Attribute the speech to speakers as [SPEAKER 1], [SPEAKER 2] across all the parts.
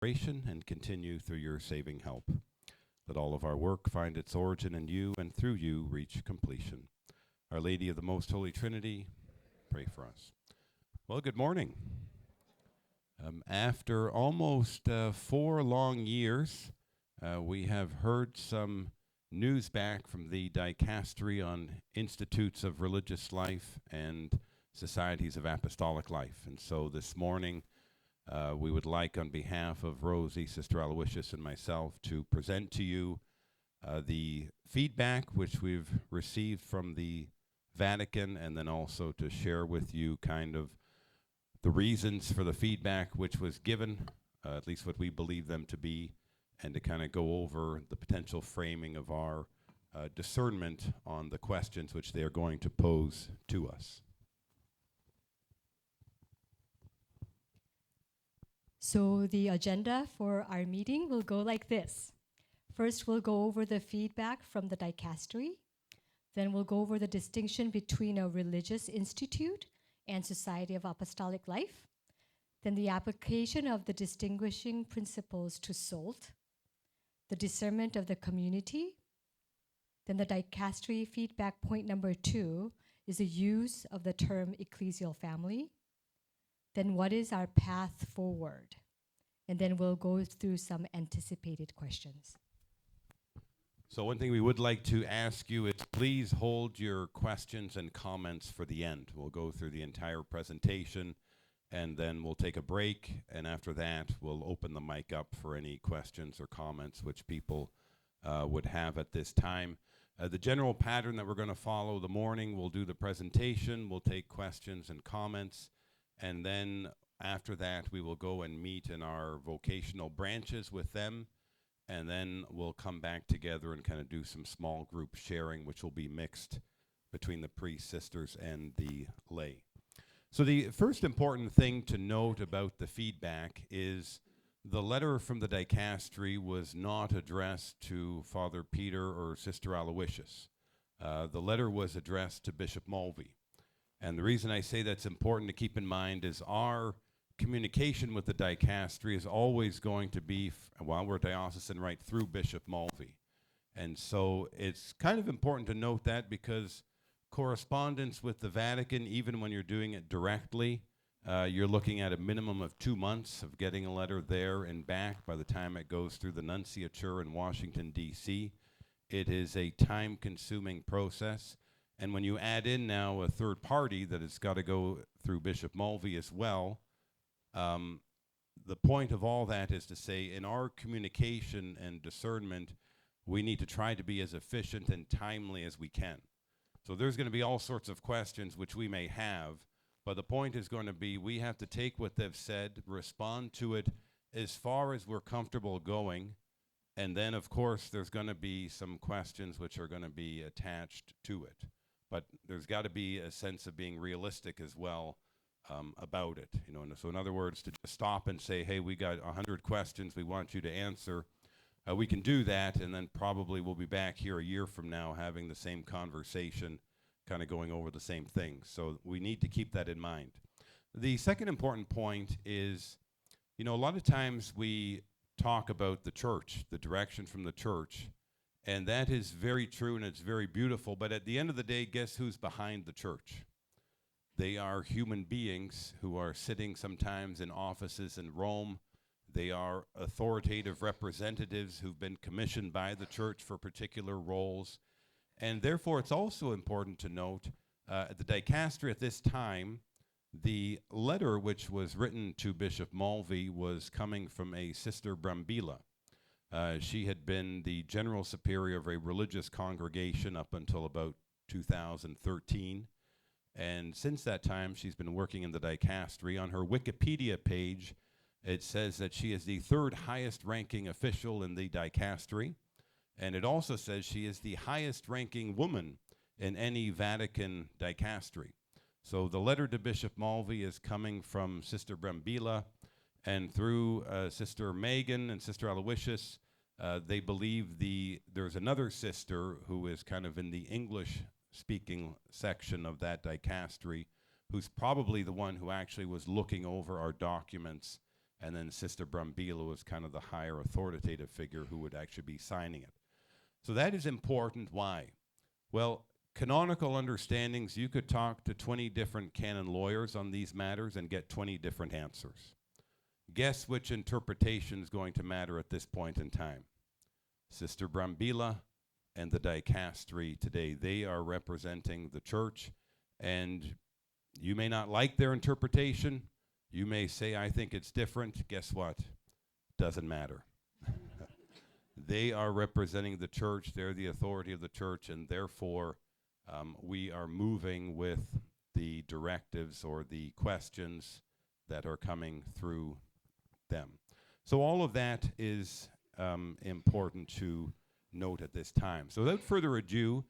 [SPEAKER 1] restoration and continue through your saving help. Let all of our work find its origin in you and through you reach completion. Our Lady of the Most Holy Trinity, pray for us. Well, good morning. After almost 4 long years, we have heard some news back from the Dicastery on Institutes of Religious Life and Societies of Apostolic Life. And so this morning, we would like, on behalf of Rosie, Sister Aloysius, and myself, to present to you the feedback which we've received from the Vatican, and then also to share with you kind of the reasons for the feedback which was given, at least what we believe them to be, and to kind of go over the potential framing of our discernment on the questions which they are going to pose to us.
[SPEAKER 2] So the agenda for our meeting will go like this. First, we'll go over the feedback from the Dicastery. Then we'll go over the distinction between a religious institute and Society of Apostolic Life. Then the application of the distinguishing principles to SOLT. The discernment of the community. Then the Dicastery feedback point number 2 is the use of the term ecclesial family. Then what is our path forward? And then we'll go through some anticipated questions.
[SPEAKER 1] So one thing we would like to ask you is please hold your questions and comments for the end. We'll go through the entire presentation, and then we'll take a break, and after that, we'll open the mic up for any questions or comments which people would have at this time. The general pattern that we're going to follow: the morning, we'll do the presentation, we'll take questions and comments, and then after that, we will go and meet in our vocational branches with them, and then we'll come back together and kind of do some small group sharing, which will be mixed between the priests, sisters, and the lay. So the first important thing to note about the feedback is the letter from the Dicastery was not addressed to Father Peter or Sister Aloysius. The letter was addressed to Bishop Mulvey. And the reason I say that's important to keep in mind is our communication with the Dicastery is always going to be, while we're diocesan, right through Bishop Mulvey. And so it's kind of important to note that, because correspondence with the Vatican, even when you're doing it directly, you're looking at a minimum of 2 months of getting a letter there and back by the time it goes through the nunciature in Washington, D.C. It is a time-consuming process. And when you add in now a third party that has got to go through Bishop Mulvey as well, the point of all that is to say, in our communication and discernment, we need to try to be as efficient and timely as we can. So there's going to be all sorts of questions which we may have, but the point is going to be we have to take what they've said, respond to it as far as we're comfortable going, and then, of course, there's going to be some questions which are going to be attached to it. But there's got to be a sense of being realistic as well about it. You know, and so in other words, to just stop and say, hey, we got 100 questions we want you to answer, we can do that, and then probably we'll be back here a year from now having the same conversation, kind of going over the same things. So we need to keep that in mind. The second important point is, you know, a lot of times we talk about the church, the direction from the church, and that is very true and it's very beautiful, but at the end of the day, guess who's behind the church? They are human beings who are sitting sometimes in offices in Rome. They are authoritative representatives who've been commissioned by the church for particular roles. And therefore, it's also important to note, at the Dicastery at this time, the letter which was written to Bishop Mulvey was coming from a Sister Brambilla. She had been the general superior of a religious congregation up until about 2013. And since that time, she's been working in the Dicastery. On her Wikipedia page, it says that she is the 3rd highest ranking official in the Dicastery. And it also says she is the highest ranking woman in any Vatican Dicastery. So the letter to Bishop Mulvey is coming from Sister Brambilla, and through Sister Megan and Sister Aloysius, they believe there's another sister who is kind of in the English-speaking section of that Dicastery, who's probably the one who actually was looking over our documents and then Sister Brambila was kind of the higher authoritative figure who would actually be signing it. So that is important. Why? Well, canonical understandings, you could talk to 20 different canon lawyers on these matters and get 20 different answers. Guess which interpretation is going to matter at this point in time? Sister Brambila and the dicastery today, they are representing the church, and you may not like their interpretation. You may say, I think it's different. Guess what? Doesn't matter. They are representing the church. They're the authority of the church, and therefore we are moving with the directives or the questions that are coming through them. So all of that is important to note at this time. So without further ado,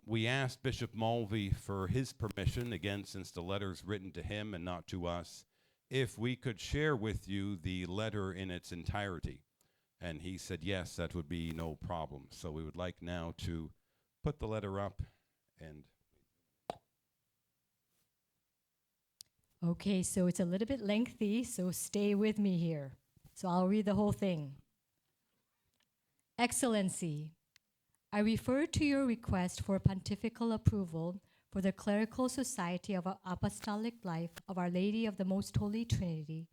[SPEAKER 1] we asked Bishop Mulvey for his permission, again, since the letter's written to him and not to us, if we could share with you the letter in its entirety. And he said, yes, that would be no problem. So we would like now to put the letter up and...
[SPEAKER 2] Okay, so it's a little bit lengthy, so stay with me here. So I'll read the whole thing. Excellency, I refer to your request for pontifical approval for the Clerical Society of Apostolic Life of Our Lady of the Most Holy Trinity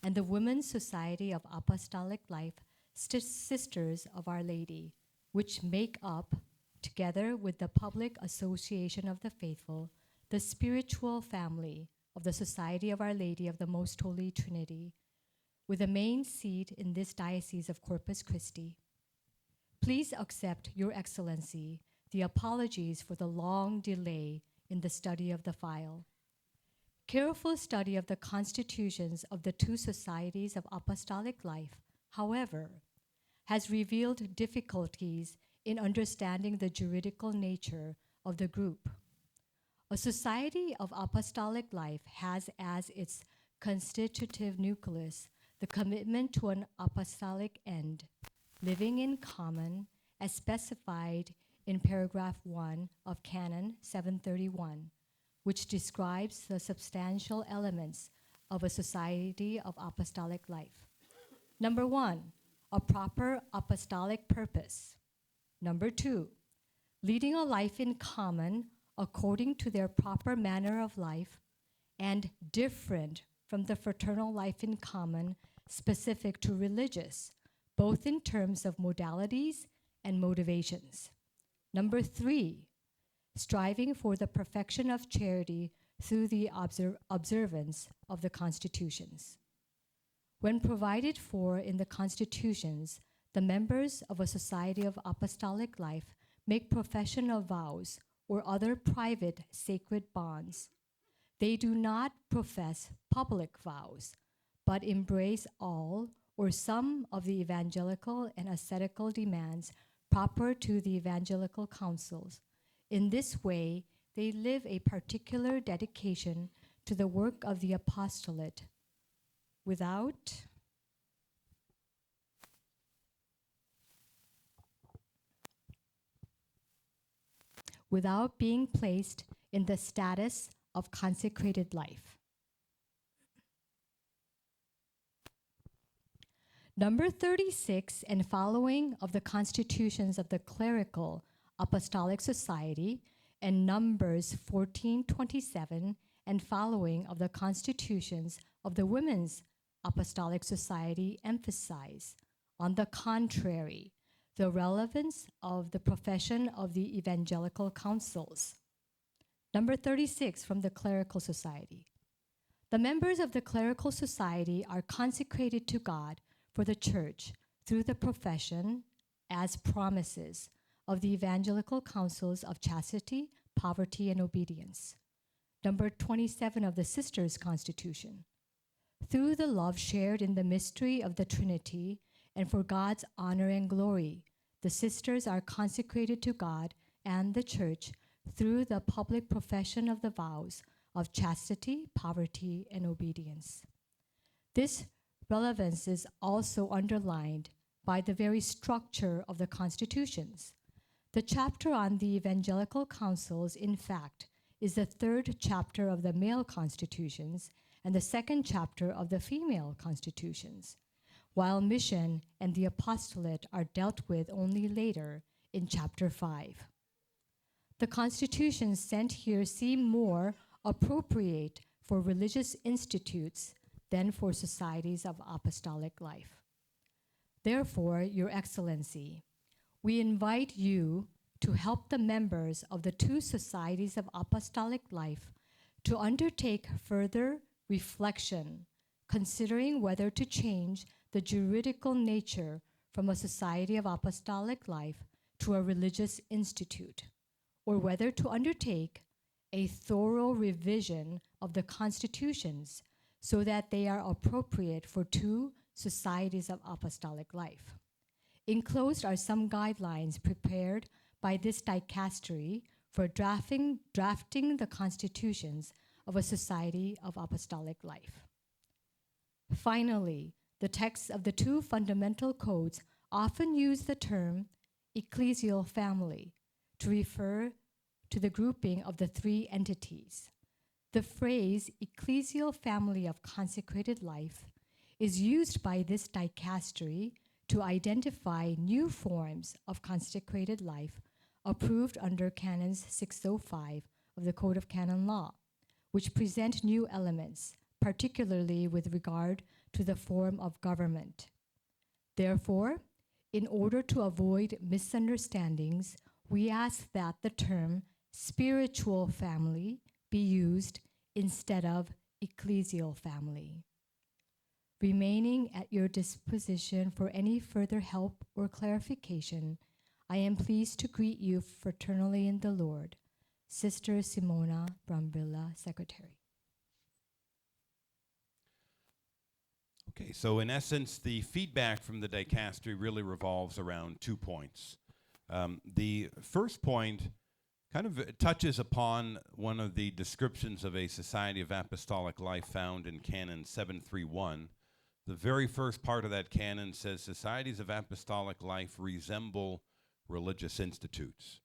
[SPEAKER 2] and the Women's Society of Apostolic Life, Sisters of Our Lady, which make up, together with the Public Association of the Faithful, the spiritual family of the Society of Our Lady of the Most Holy Trinity, with a main seat in this diocese of Corpus Christi. Please accept, Your Excellency, the apologies for the long delay in the study of the file. Careful study of the constitutions of the two societies of apostolic life, however, has revealed difficulties in understanding the juridical nature of the group. A society of apostolic life has as its constitutive nucleus the commitment to an apostolic end, living in common as specified in paragraph 1 of Canon 731, which describes the substantial elements of a society of apostolic life. Number 1, a proper apostolic purpose. Number 2, leading a life in common according to their proper manner of life and different from the fraternal life in common specific to religious, both in terms of modalities and motivations. Number 3, striving for the perfection of charity through the observance of the constitutions. When provided for in the constitutions, the members of a society of apostolic life make profession of vows or other private sacred bonds. They do not profess public vows, but embrace all or some of the evangelical and ascetical demands proper to the evangelical councils. In this way, they live a particular dedication to the work of the apostolate without being placed in the status of consecrated life. Number 36 and following of the constitutions of the Clerical Apostolic Society and Numbers 1427 and following of the constitutions of the Women's Apostolic Society emphasize, on the contrary, the relevance of the profession of the evangelical councils. Number 36 from the Clerical Society. The members of the Clerical Society are consecrated to God for the Church through the profession as promises of the evangelical counsels of chastity, poverty, and obedience. Number 27 of the Sisters' Constitution. Through the love shared in the mystery of the Trinity and for God's honor and glory, the sisters are consecrated to God and the Church through the public profession of the vows of chastity, poverty, and obedience. This relevance is also underlined by the very structure of the constitutions. The chapter on the evangelical councils, in fact, is the third chapter of the male constitutions and the second chapter of the female constitutions, while mission and the apostolate are dealt with only later in chapter 5. The constitutions sent here seem more appropriate for religious institutes than for societies of apostolic life. Therefore, Your Excellency, we invite you to help the members of the two societies of apostolic life to undertake further reflection, considering whether to change the juridical nature from a society of apostolic life to a religious institute, or whether to undertake a thorough revision of the constitutions so that they are appropriate for two societies of apostolic life. Enclosed are some guidelines prepared by this dicastery for drafting the constitutions of a society of apostolic life. Finally, the texts of the two fundamental codes often use the term ecclesial family to refer to the grouping of the three entities. The phrase ecclesial family of consecrated life is used by this dicastery to identify new forms of consecrated life approved under Canons 605 of the Code of Canon Law, which present new elements, particularly with regard to the form of government. Therefore, in order to avoid misunderstandings, we ask that the term spiritual family be used instead of ecclesial family. Remaining at your disposition for any further help or clarification, I am pleased to greet you fraternally in the Lord. Sister Simona Brambilla, Secretary.
[SPEAKER 1] Okay, so in essence, the feedback from the dicastery really revolves around 2 points. The first point kind of touches upon one of the descriptions of a society of apostolic life found in Canon 731. The very first part of that canon says societies of apostolic life resemble religious institutes.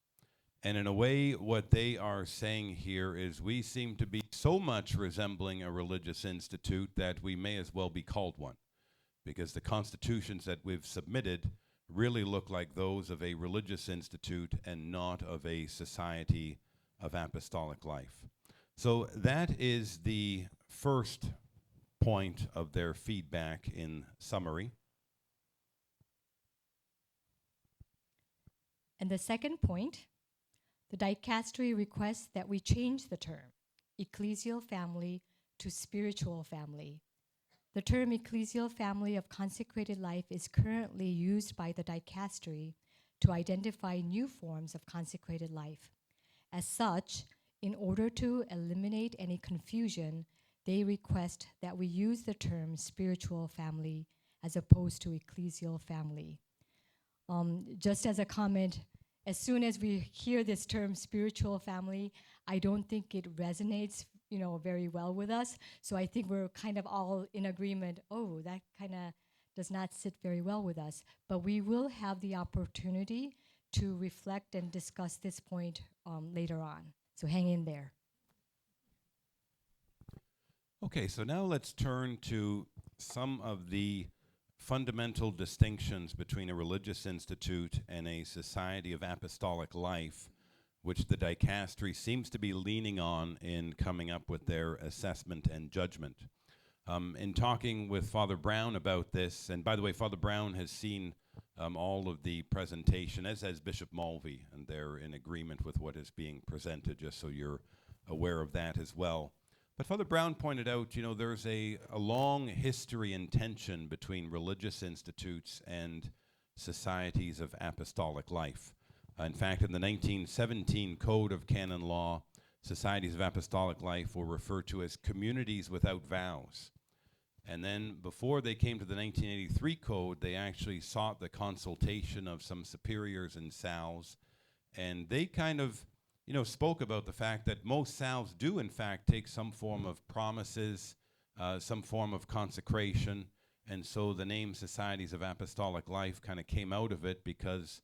[SPEAKER 1] And in a way, what they are saying here is we seem to be so much resembling a religious institute that we may as well be called one, because the constitutions that we've submitted really look like those of a religious institute and not of a society of apostolic life. So that is the first point of their feedback in summary.
[SPEAKER 2] And the second point, the dicastery requests that we change the term ecclesial family to spiritual family. The term ecclesial family of consecrated life is currently used by the dicastery to identify new forms of consecrated life. As such, in order to eliminate any confusion, they request that we use the term spiritual family as opposed to ecclesial family. Just as a comment, as soon as we hear this term spiritual family, I don't think it resonates very well with us. So I think we're kind of all in agreement, that kind of does not sit very well with us. But we will have the opportunity to reflect and discuss this point later on. So hang in there.
[SPEAKER 1] Okay, so now let's turn to some of the fundamental distinctions between a religious institute and a society of apostolic life, which the dicastery seems to be leaning on in coming up with their assessment and judgment. In talking with Father Brown about this, and by the way, Father Brown has seen all of the presentation, as has Bishop Mulvey, and they're in agreement with what is being presented, just so you're aware of that as well. But Father Brown pointed out, there's a long history and tension between religious institutes and societies of apostolic life. In fact, in the 1917 Code of Canon Law, societies of apostolic life were referred to as communities without vows. And then before they came to the 1983 Code, they actually sought the consultation of some superiors and salves, and they kind of spoke about the fact that most salves do, in fact, take some form of promises, some form of consecration, and so the name Societies of Apostolic Life kind of came out of it because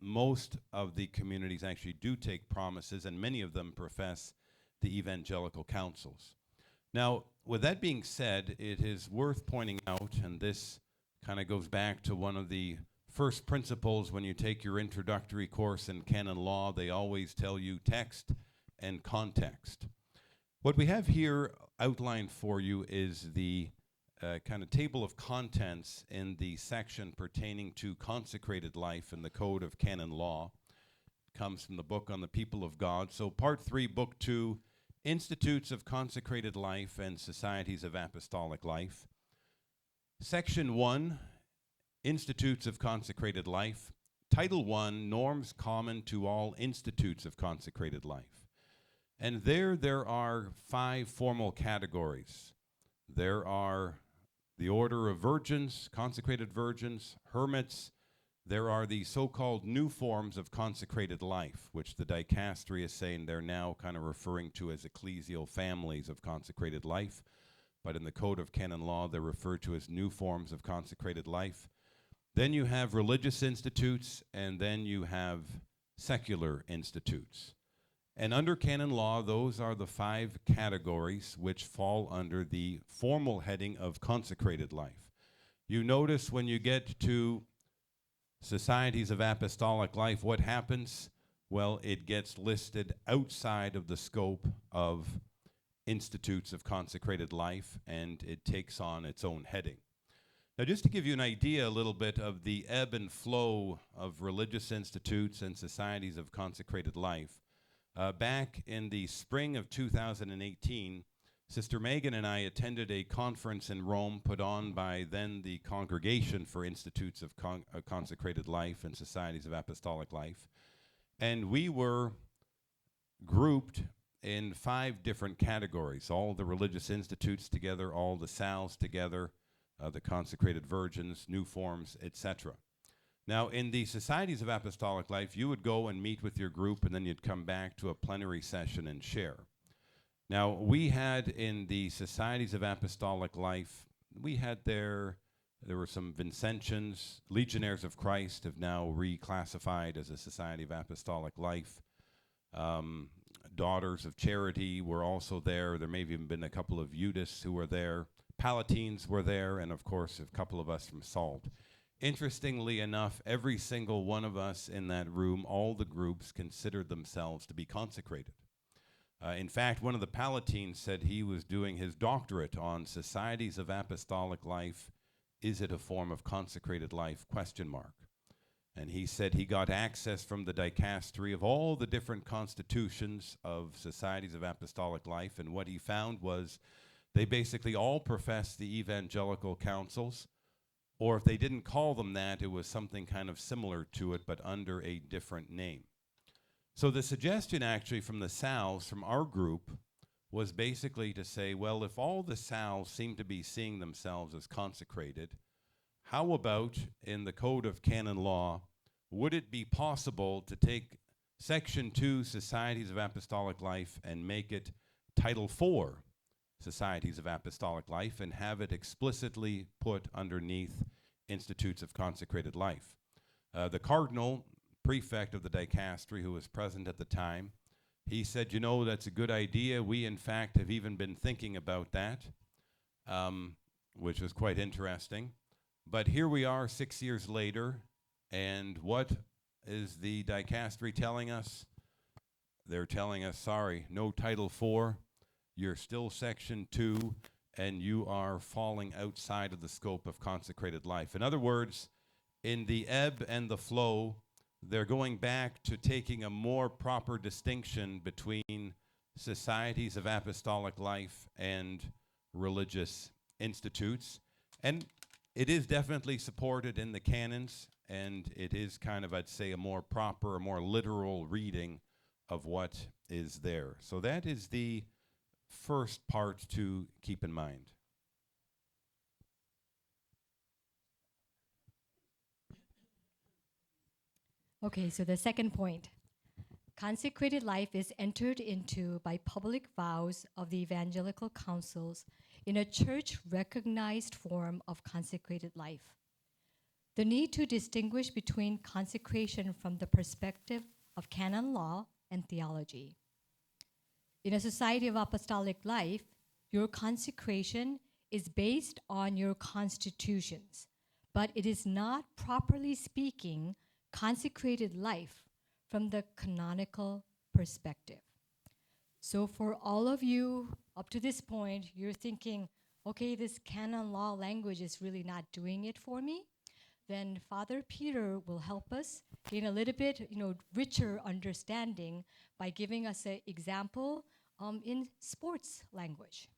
[SPEAKER 1] most of the communities actually do take promises, and many of them profess the evangelical counsels. Now, with that being said, it is worth pointing out, and this kind of goes back to one of the first principles when you take your introductory course in canon law. They always tell you text and context. What we have here outlined for you is the kind of table of contents in the section pertaining to consecrated life in the Code of Canon Law. It comes from the book on the people of God. So part 3, book 2, Institutes of Consecrated Life and Societies of Apostolic Life. Section 1, Institutes of Consecrated Life. Title 1, Norms Common to All Institutes of Consecrated Life. And there are 5 formal categories. There are the order of virgins, consecrated virgins, hermits. There are the so-called new forms of consecrated life, which the dicastery is saying they're now kind of referring to as ecclesial families of consecrated life. But in the Code of Canon Law, they're referred to as new forms of consecrated life. Then you have religious institutes, and then you have secular institutes. And under canon law, those are the 5 categories which fall under the formal heading of consecrated life. You notice when you get to societies of apostolic life, what happens? Well, it gets listed outside of the scope of institutes of consecrated life, and it takes on its own heading. Now, just to give you an idea a little bit of the ebb and flow of religious institutes and societies of consecrated life, back in the spring of 2018, Sister Megan and I attended a conference in Rome put on by then the Congregation for Institutes of Consecrated Life and Societies of Apostolic Life. And we were grouped in 5 different categories, all the religious institutes together, all the SALs together, the consecrated virgins, new forms, etc. Now, in the Societies of Apostolic Life, you would go and meet with your group, and then you'd come back to a plenary session and share. Now, we had in the Societies of Apostolic Life, we had there were some Vincentians, Legionnaires of Christ have now reclassified as a Society of Apostolic Life. Daughters of Charity were also there. There may have even been a couple of Eudists who were there. Palatines were there, and of course, a couple of us from SOLT. Interestingly enough, every single one of us in that room, all the groups considered themselves to be consecrated. In fact, one of the Palatines said he was doing his doctorate on Societies of Apostolic Life. Is it a form of consecrated life? ? And he said he got access from the dicastery of all the different constitutions of Societies of Apostolic Life, and what he found was they basically all professed the evangelical counsels, or if they didn't call them that, it was something kind of similar to it, but under a different name. So the suggestion actually from the SALs, from our group, was basically to say, well, if all the SALs seem to be seeing themselves as consecrated, how about in the Code of Canon Law, would it be possible to take Section 2, Societies of Apostolic Life, and make it Title 4, Societies of Apostolic Life, and have it explicitly put underneath Institutes of Consecrated Life? The Cardinal, prefect of the dicastery, who was present at the time, he said, you know, that's a good idea. We, in fact, have even been thinking about that, which was quite interesting. But here we are 6 years later, and what is the dicastery telling us? They're telling us, sorry, no Title 4. You're still Section 2, and you are falling outside of the scope of consecrated life. In other words, in the ebb and the flow, they're going back to taking a more proper distinction between societies of apostolic life and religious institutes. And it is definitely supported in the canons, and it is kind of, I'd say, a more proper, a more literal reading of what is there. So that is the first part to keep in mind.
[SPEAKER 2] Okay, so the second point. Consecrated life is entered into by public vows of the evangelical councils in a church-recognized form of consecrated life. The need to distinguish between consecration from the perspective of canon law and theology. In a society of apostolic life, Your consecration is based on your constitutions, but it is not, properly speaking, consecrated life from the canonical perspective. So for all of you up to this point, you're thinking, okay, this canon law language is really not doing it for me. Then Father Peter will help us gain a little bit, richer understanding by giving us an example in sports language.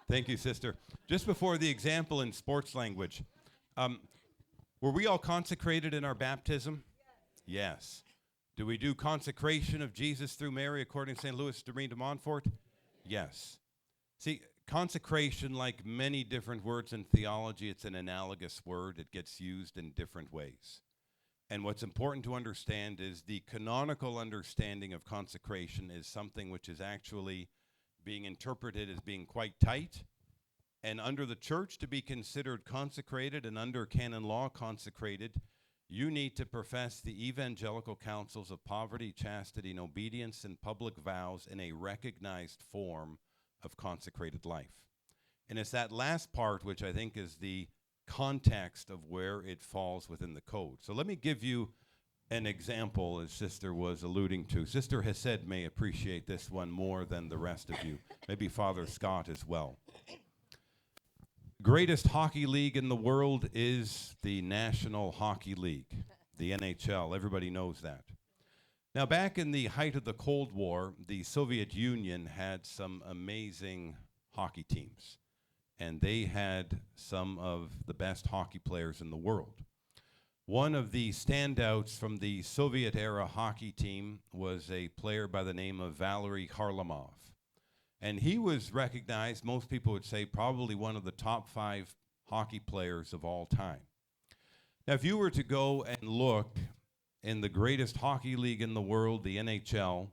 [SPEAKER 1] Thank you, sister. Just before the example in sports language, were we all consecrated in our baptism? Yes. Do we do consecration of Jesus through Mary according to St. Louis de Marie de Montfort? Yes. See, consecration, like many different words in theology, it's an analogous word. It gets used in different ways. And what's important to understand is the canonical understanding of consecration is something which is actually being interpreted as being quite tight. And under the church to be considered consecrated and under canon law consecrated, you need to profess the evangelical counsels of poverty, chastity, and obedience and public vows in a recognized form of consecrated life. And it's that last part which I think is the context of where it falls within the code. So let me give you an example, as Sister was alluding to. Sister Hesed may appreciate this one more than the rest of you, maybe Father Scott as well. Greatest hockey league in the world is the National Hockey League, the NHL. Everybody knows that. Now, back in the height of the Cold War, the Soviet Union had some amazing hockey teams, and they had some of the best hockey players in the world. One of the standouts from the Soviet-era hockey team was a player by the name of Valery Kharlamov. And he was recognized, most people would say, probably one of the top 5 hockey players of all time. Now, if you were to go and look in the greatest hockey league in the world, the NHL,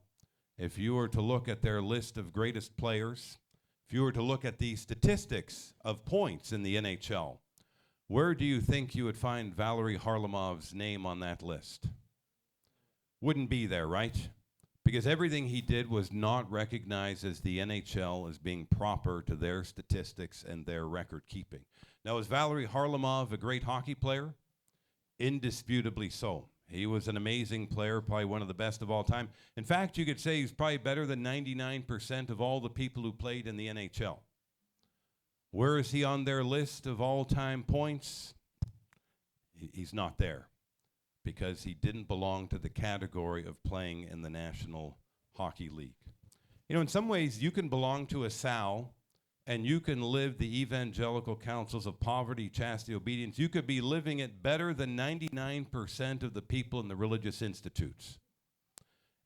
[SPEAKER 1] if you were to look at their list of greatest players, if you were to look at the statistics of points in the NHL, where do you think you would find Valery Kharlamov's name on that list? Wouldn't be there, right? Because everything he did was not recognized as the NHL as being proper to their statistics and their record keeping. Now, is Valery Kharlamov a great hockey player? Indisputably so. He was an amazing player, probably one of the best of all time. In fact, you could say he's probably better than 99% of all the people who played in the NHL. Where is he on their list of all-time points? He's not there, because he didn't belong to the category of playing in the National Hockey League. You know, in some ways, you can belong to a SAL, and you can live the evangelical counsels of poverty, chastity, obedience. You could be living it better than 99% of the people in the religious institutes.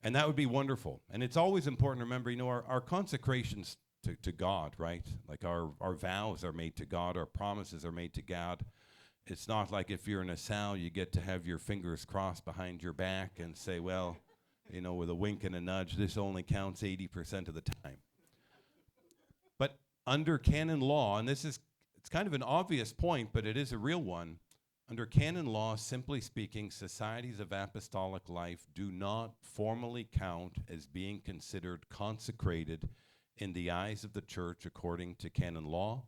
[SPEAKER 1] And that would be wonderful. And it's always important to remember, our consecrations to God, right? Like our vows are made to God, our promises are made to God. It's not like if you're in a SAL, you get to have your fingers crossed behind your back and say, well, with a wink and a nudge, this only counts 80% of the time. But under canon law, and it's kind of an obvious point, but it is a real one. Under canon law, simply speaking, societies of apostolic life do not formally count as being considered consecrated in the eyes of the church according to canon law,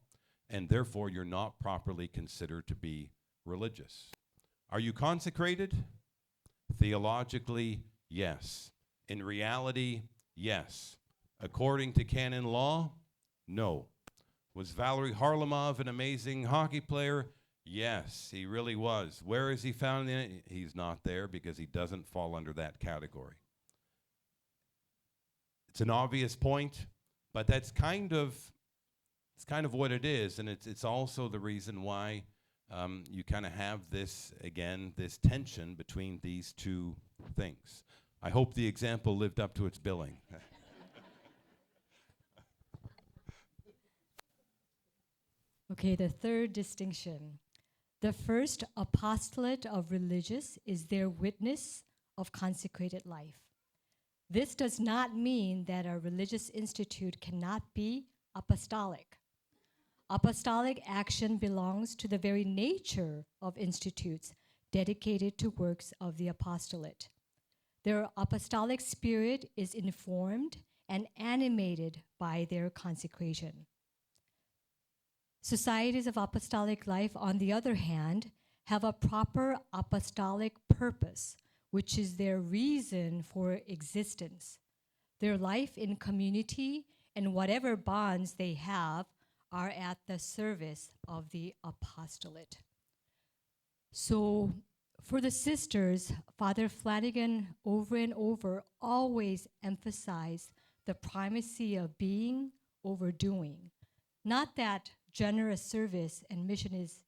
[SPEAKER 1] and therefore you're not properly considered to be religious. Are you consecrated? Theologically, yes. In reality, yes. According to canon law, no. Was Valery Kharlamov an amazing hockey player? Yes, he really was. Where is he found? He's not there because he doesn't fall under that category. It's an obvious point, but that's kind of what it is, and it's also the reason why you kind of have this tension between these two things. I hope the example lived up to its billing.
[SPEAKER 2] Okay, the third distinction. The first apostolate of religious is their witness of consecrated life. This does not mean that a religious institute cannot be apostolic. Apostolic action belongs to the very nature of institutes dedicated to works of the apostolate. Their apostolic spirit is informed and animated by their consecration. Societies of apostolic life, on the other hand, have a proper apostolic purpose, which is their reason for existence. Their life in community and whatever bonds they have are at the service of the apostolate. So for the sisters, Father Flanagan over and over always emphasized the primacy of being over doing. Not that generous service and mission is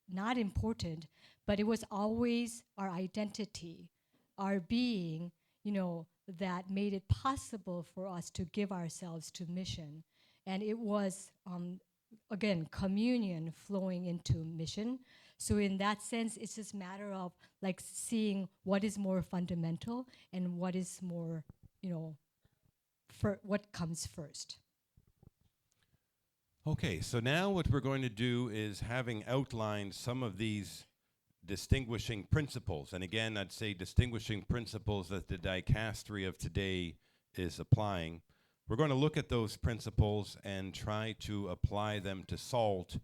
[SPEAKER 2] not important, but it was always our identity, our being, that made it possible for us to give ourselves to mission. And it was, again, communion flowing into mission. So in that sense, it's just a matter of like seeing what is more fundamental and what is more, what comes first.
[SPEAKER 1] Okay, so now what we're going to do is, having outlined some of these distinguishing principles, and again, I'd say distinguishing principles that the dicastery of today is applying, we're going to look at those principles and try to apply them to SALT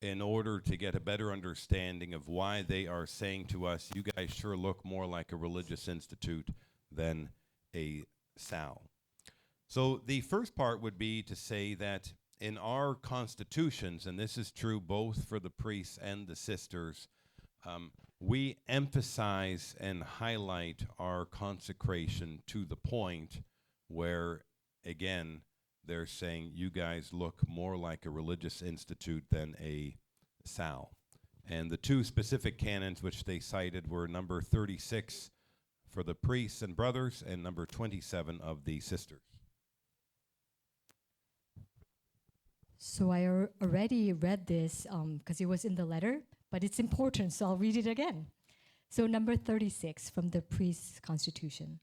[SPEAKER 1] in order to get a better understanding of why they are saying to us, you guys sure look more like a religious institute than a SAL. So the first part would be to say that in our constitutions, and this is true both for the priests and the sisters, we emphasize and highlight our consecration to the point where, again, they're saying you guys look more like a religious institute than a SAL. And the two specific canons which they cited were number 36 for the priests and brothers and number 27 of the sisters.
[SPEAKER 2] So I already read this because it was in the letter, but it's important, so I'll read it again. So number 36 from the priest's constitution.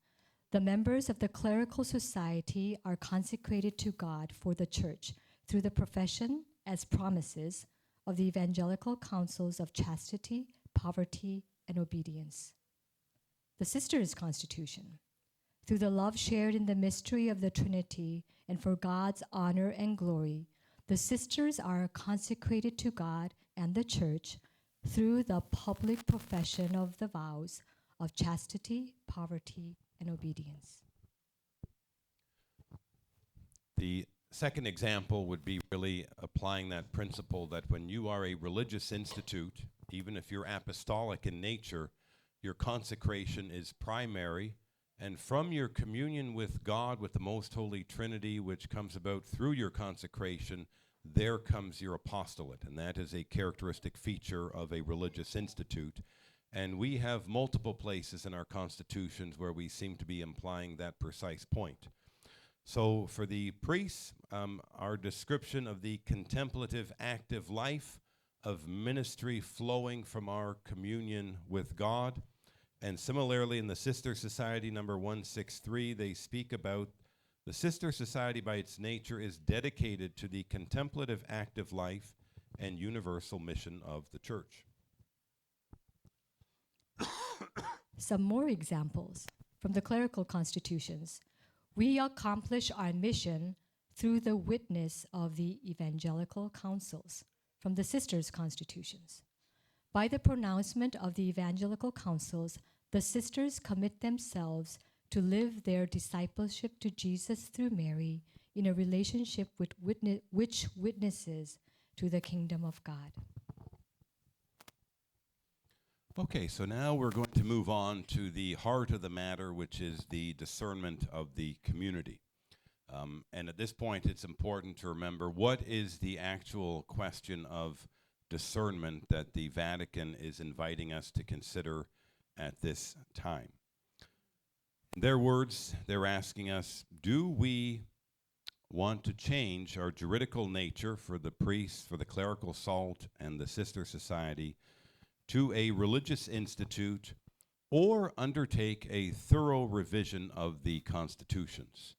[SPEAKER 2] The members of the clerical society are consecrated to God for the church through the profession as promises of the evangelical counsels of chastity, poverty, and obedience. The sisters' constitution. Through the love shared in the mystery of the Trinity and for God's honor and glory, the sisters are consecrated to God and the church through the public profession of the vows of chastity, poverty, and obedience.
[SPEAKER 1] The second example would be really applying that principle that when you are a religious institute, even if you're apostolic in nature, your consecration is primary, and from your communion with God, with the Most Holy Trinity, which comes about through your consecration, there comes your apostolate, and that is a characteristic feature of a religious institute. And we have multiple places in our constitutions where we seem to be implying that precise point. So for the priests, our description of the contemplative active life of ministry flowing from our communion with God. And similarly in the Sister Society number 163, they speak about the Sister Society by its nature is dedicated to the contemplative active life and universal mission of the church.
[SPEAKER 2] Some more examples from the clerical constitutions. We accomplish our mission through the witness of the evangelical councils from the sisters' constitutions. By the pronouncement of the evangelical councils, the sisters commit themselves to live their discipleship to Jesus through Mary in a relationship which witnesses to the kingdom of God.
[SPEAKER 1] Okay, so now we're going to move on to the heart of the matter, which is the discernment of the community. And at this point, it's important to remember what is the actual question of discernment that the Vatican is inviting us to consider at this time. In their words, they're asking us, do we want to change our juridical nature for the priests, for the clerical SALT, and the Sister Society to a religious institute, or undertake a thorough revision of the constitutions?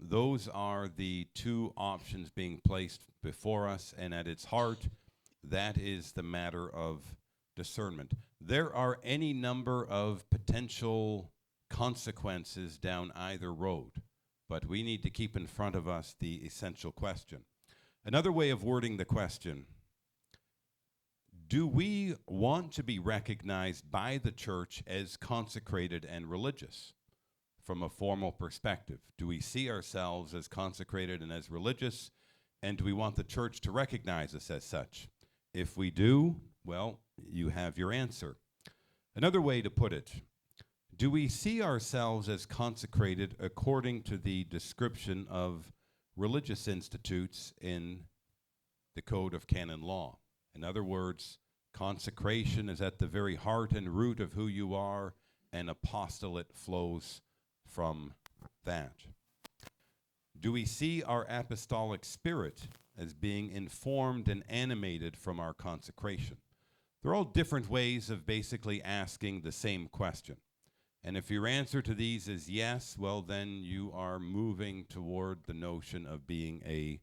[SPEAKER 1] Those are the two options being placed before us, and at its heart, that is the matter of discernment. There are any number of potential consequences down either road. but we need to keep in front of us the essential question. Another way of wording the question: do we want to be recognized by the church as consecrated and religious from a formal perspective? Do we see ourselves as consecrated and as religious, and do we want the church to recognize us as such? If we do, well, you have your answer. Another way to put it: do we see ourselves as consecrated according to the description of religious institutes in the Code of Canon Law? In other words, consecration is at the very heart and root of who you are, and apostolate flows from that. Do we see our apostolic spirit as being informed and animated from our consecration? They're all different ways of basically asking the same question. And if your answer to these is yes, well, then you are moving toward the notion of being a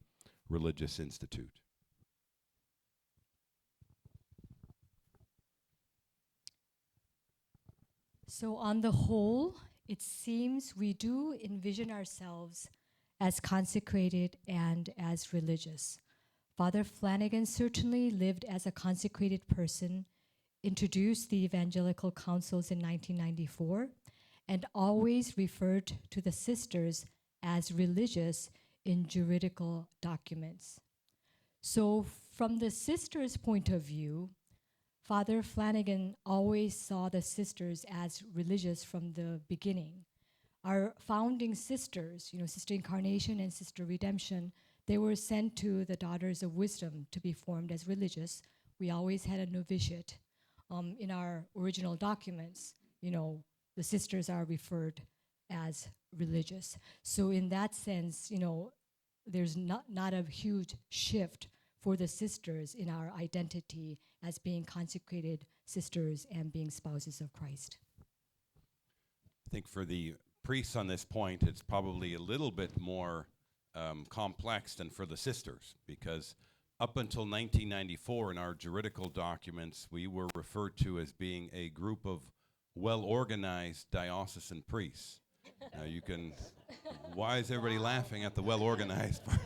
[SPEAKER 1] religious institute.
[SPEAKER 2] So on the whole, it seems we do envision ourselves as consecrated and as religious. Father Flanagan certainly lived as a consecrated person, introduced the evangelical councils in 1994, and always referred to the sisters as religious in juridical documents. So from the sisters' point of view, Father Flanagan always saw the sisters as religious from the beginning. Our founding sisters, Sister Incarnation and Sister Redemption, they were sent to the Daughters of Wisdom to be formed as religious. We always had a novitiate. In our original documents, the sisters are referred as religious. So in that sense, there's not a huge shift for the sisters in our identity as being consecrated sisters and being spouses of Christ.
[SPEAKER 1] I think for the priests on this point, it's probably a little bit more complex than for the sisters, because up until 1994 in our juridical documents, we were referred to as being a group of well-organized diocesan priests. Now you can, why is everybody laughing at the well-organized part?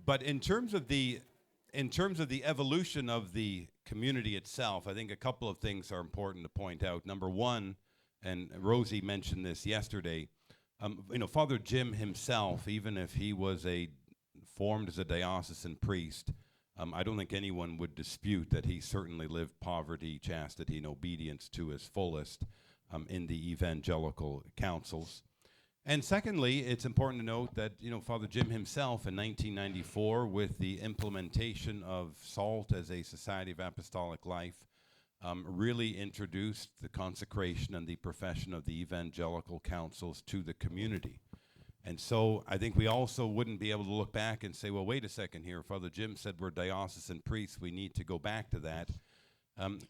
[SPEAKER 1] But in terms of the evolution of the community itself, I think a couple of things are important to point out. Number one, and Rosie mentioned this yesterday, Father Jim himself, even if he was formed as a diocesan priest, I don't think anyone would dispute that he certainly lived poverty, chastity, and obedience to his fullest in the evangelical councils. And secondly, it's important to note that, Father Jim himself in 1994, with the implementation of SOLT as a Society of Apostolic Life, really introduced the consecration and the profession of the evangelical councils to the community. And so I think we also wouldn't be able to look back and say, well, wait a second here, Father Jim said we're diocesan priests, we need to go back to that.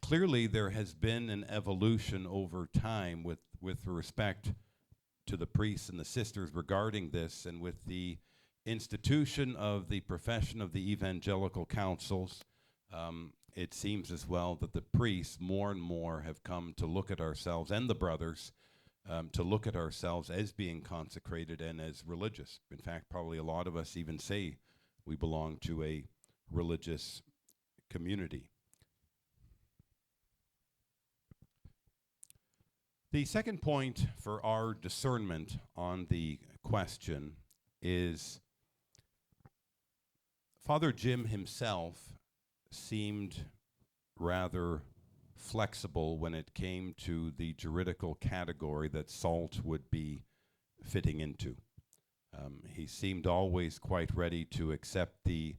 [SPEAKER 1] Clearly there has been an evolution over time with respect to the priests and the sisters regarding this, and with the institution of the profession of the evangelical councils, it seems as well that the priests more and more have come to look at ourselves, and the brothers, to look at ourselves as being consecrated and as religious. In fact, probably a lot of us even say we belong to a religious community. The second point for our discernment on the question is Father Jim himself seemed rather flexible when it came to the juridical category that SALT would be fitting into. He seemed always quite ready to accept the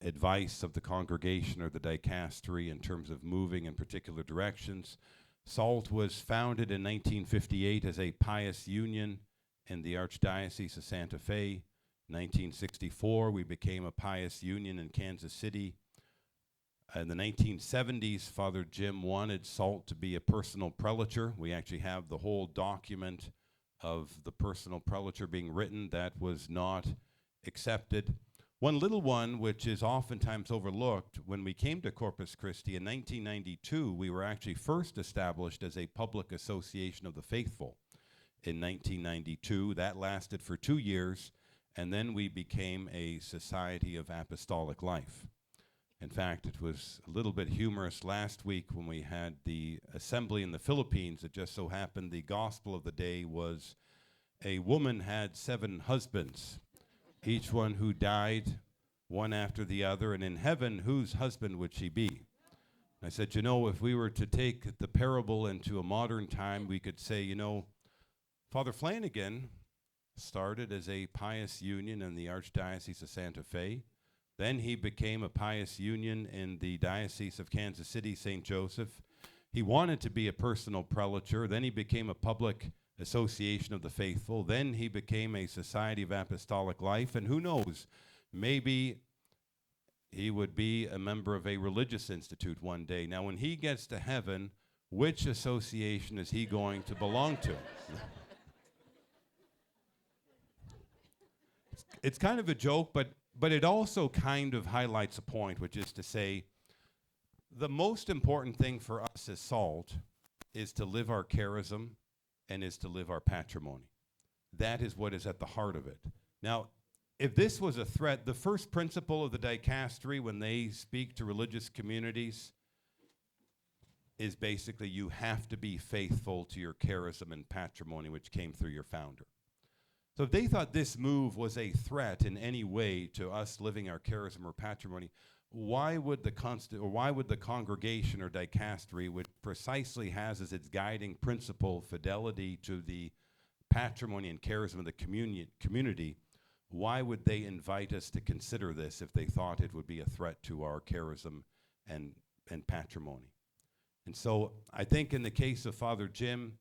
[SPEAKER 1] advice of the congregation or the dicastery in terms of moving in particular directions. SALT was founded in 1958 as a pious union in the Archdiocese of Santa Fe. 1964, we became a pious union in Kansas City. In the 1970s, Father Jim wanted SALT to be a personal prelature. We actually have the whole document of the personal prelature being written. That was not accepted. One little one, which is oftentimes overlooked, when we came to Corpus Christi in 1992, we were actually first established as a public association of the faithful. in 1992. That lasted for 2 years, and then we became a Society of Apostolic Life. In fact, it was a little bit humorous last week when we had the assembly in the Philippines. It just so happened the gospel of the day was a woman had 7 husbands, each one who died one after the other, and in heaven, whose husband would she be? I said, if we were to take the parable into a modern time, we could say, Father Flanagan started as a pious union in the Archdiocese of Santa Fe. Then he became a pious union in the Diocese of Kansas City, St. Joseph. He wanted to be a personal prelature. Then he became a public association of the faithful. Then he became a Society of Apostolic Life. And who knows, maybe he would be a member of a religious institute one day. Now, when he gets to heaven, which association is he going to belong to? It's kind of a joke, but it also kind of highlights a point, which is to say, the most important thing for us as SALT is to live our charism and is to live our patrimony. That is what is at the heart of it. Now, if this was a threat, the first principle of the dicastery when they speak to religious communities is basically you have to be faithful to your charism and patrimony, which came through your founder. So if they thought this move was a threat in any way to us living our charism or patrimony, why would the congregation or dicastery, which precisely has as its guiding principle fidelity to the patrimony and charism of the community, why would they invite us to consider this if they thought it would be a threat to our charism and patrimony? And so I think in the case of Father Jim,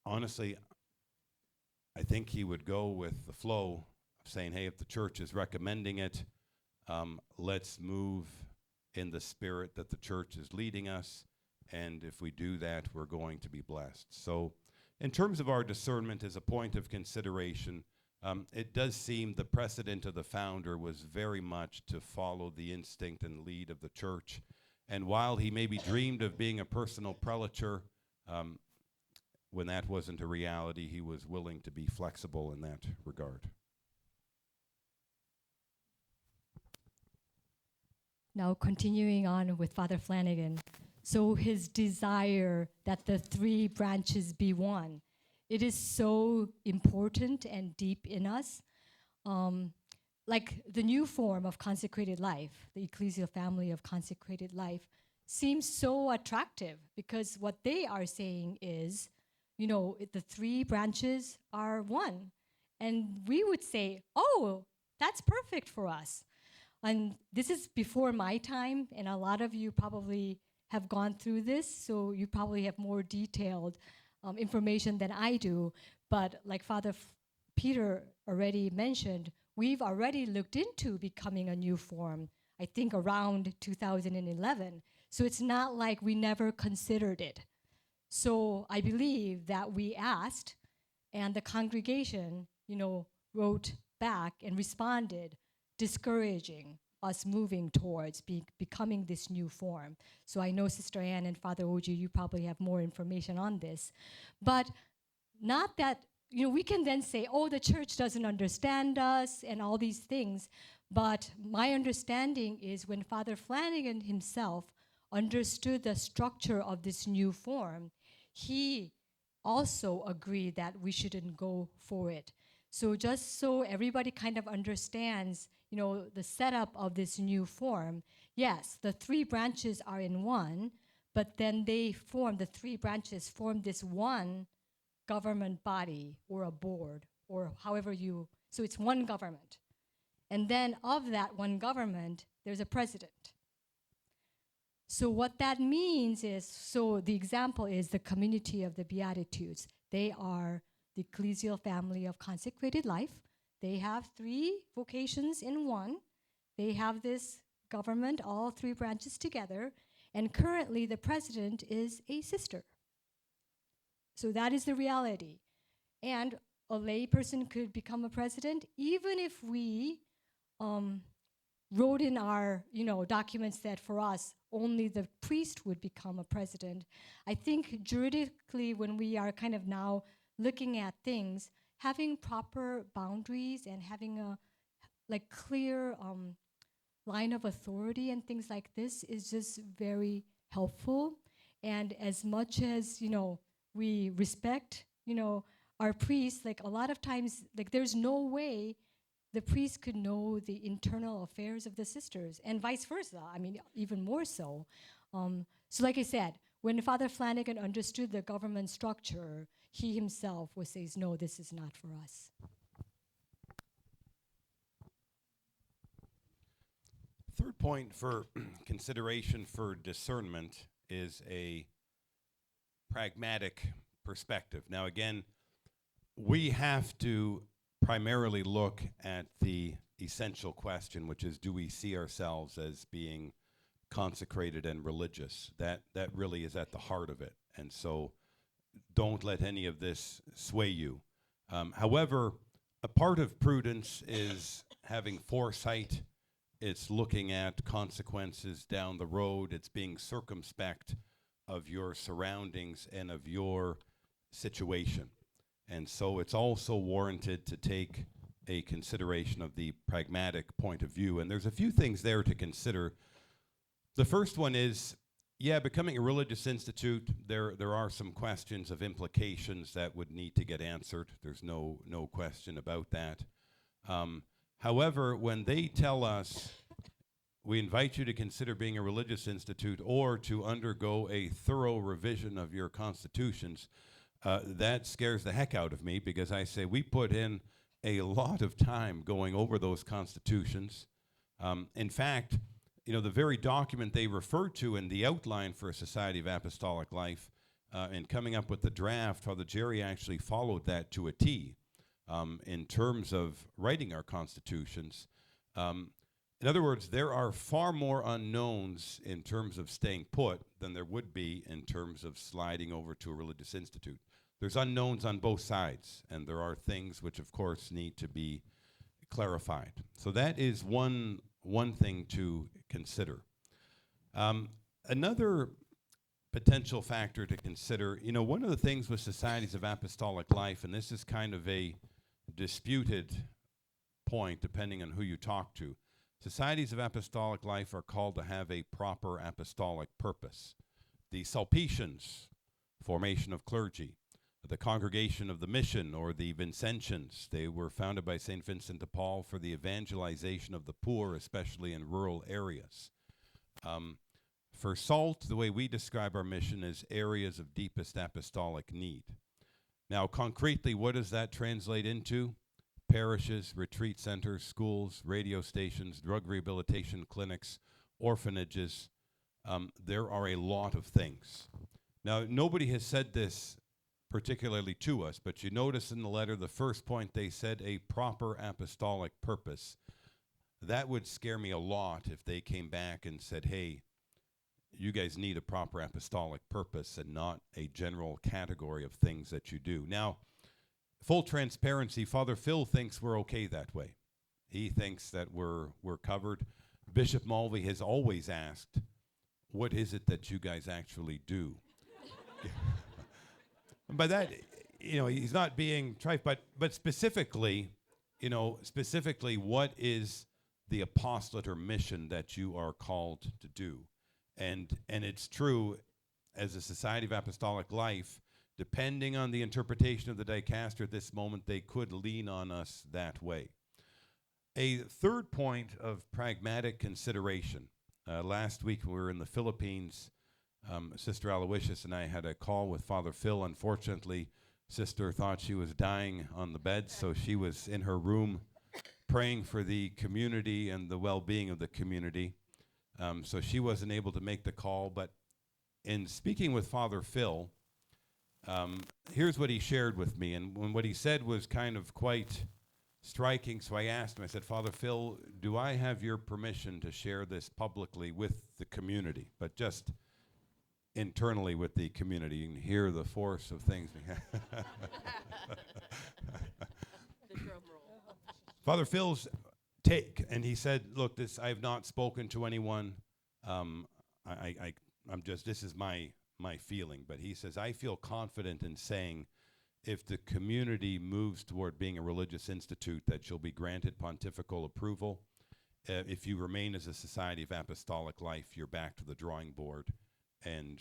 [SPEAKER 1] honestly, I think he would go with the flow of saying, hey, if the church is recommending it, let's move in the spirit that the church is leading us. And if we do that, we're going to be blessed. So in terms of our discernment as a point of consideration, it does seem the precedent of the founder was very much to follow the instinct and lead of the church. And while he maybe dreamed of being a personal prelature, when that wasn't a reality, he was willing to be flexible in that regard.
[SPEAKER 2] Now, continuing on with Father Flanagan. So his desire that the 3 branches be one, it is so important and deep in us. Like the new form of consecrated life, the ecclesial family of consecrated life, seems so attractive because what they are saying is, the 3 branches are one. And we would say, oh, that's perfect for us. And this is before my time, and a lot of you probably have gone through this, so you probably have more detailed information than I do. But like Father Peter already mentioned, we've already looked into becoming a new form, I think around 2011. So it's not like we never considered it. So I believe that we asked, and the congregation, wrote back and responded, discouraging us moving towards becoming this new form. So I know Sister Ann and Father Oji, you probably have more information on this. But not that, we can then say, oh, the church doesn't understand us and all these things. But my understanding is when Father Flanagan himself understood the structure of this new form, he also agreed that we shouldn't go for it. So just so everybody kind of understands, the setup of this new form, yes, the 3 branches are in one, but then the 3 branches form this one government body or a board or so it's one government. And then of that one government, there's a president. So what that means is, so the example is the community of the Beatitudes. They are the ecclesial family of consecrated life. They have 3 vocations in one. They have this government, all 3 branches together, and currently the president is a sister. So that is the reality. And a lay person could become a president, even if we wrote in our, documents that for us, only the priest would become a president. I think juridically, when we are kind of now looking at things, having proper boundaries and having a clear line of authority and things like this is just very helpful. And as much as, we respect, our priests, a lot of times, there's no way the priest could know the internal affairs of the sisters, and vice versa. I mean, even more so. So like I said, when Father Flanagan understood the government structure, he himself would say, no, this is not for us.
[SPEAKER 1] Third point for consideration for discernment is a pragmatic perspective. Now, again, we have to primarily look at the essential question, which is, do we see ourselves as being consecrated and religious? That really is at the heart of it. And so don't let any of this sway you. However, a part of prudence is having foresight. It's looking at consequences down the road. It's being circumspect of your surroundings and of your situation. And so it's also warranted to take a consideration of the pragmatic point of view. And there's a few things there to consider. The first one is, becoming a religious institute, there are some questions of implications that would need to get answered. There's no question about that. However, when they tell us, we invite you to consider being a religious institute or to undergo a thorough revision of your constitutions, that scares the heck out of me, because I say we put in a lot of time going over those constitutions. In fact, the very document they referred to in the outline for a Society of Apostolic Life and coming up with the draft, Father Jerry actually followed that to a T. In terms of writing our constitutions. In other words, there are far more unknowns in terms of staying put than there would be in terms of sliding over to a religious institute. There's unknowns on both sides, and there are things which, of course, need to be clarified. So that is one thing to consider. Another potential factor to consider, one of the things with Societies of Apostolic Life, and this is kind of a disputed point depending on who you talk to. Societies of Apostolic Life are called to have a proper apostolic purpose. The Sulpicians, formation of clergy. The Congregation of the Mission, or the Vincentians, they were founded by St. Vincent de Paul for the evangelization of the poor, especially in rural areas. For SOLT, the way we describe our mission is areas of deepest apostolic need. Now, concretely, what does that translate into? Parishes, retreat centers, schools, radio stations, drug rehabilitation clinics, orphanages. There are a lot of things. Now, nobody has said this particularly to us, but you notice in the letter, the first point they said, a proper apostolic purpose. That would scare me a lot if they came back and said, hey, you guys need a proper apostolic purpose and not a general category of things that you do. Now, full transparency, Father Phil thinks we're okay that way. He thinks that we're covered. Bishop Mulvey has always asked, what is it that you guys actually do? And by that, he's not being trite, but specifically, what is the apostolate or mission that you are called to do? And it's true, as a Society of Apostolic Life, depending on the interpretation of the dicaster at this moment, they could lean on us that way. A third point of pragmatic consideration. Last week we were in the Philippines. Sister Aloysius and I had a call with Father Phil. Unfortunately, Sister thought she was dying on the bed, so she was in her room praying for the community and the well-being of the community. So she wasn't able to make the call. But in speaking with Father Phil, here's what he shared with me. And what he said was kind of quite striking. So I asked him, I said, Father Phil, do I have your permission to share this publicly with the community? But just internally with the community. You can hear the force of things. Father Phil's take. And he said, look, this I have not spoken to anyone. I'm just, this is my feeling. But he says, I feel confident in saying if the community moves toward being a religious institute, that she'll be granted pontifical approval. If you remain as a society of apostolic life, you're back to the drawing board and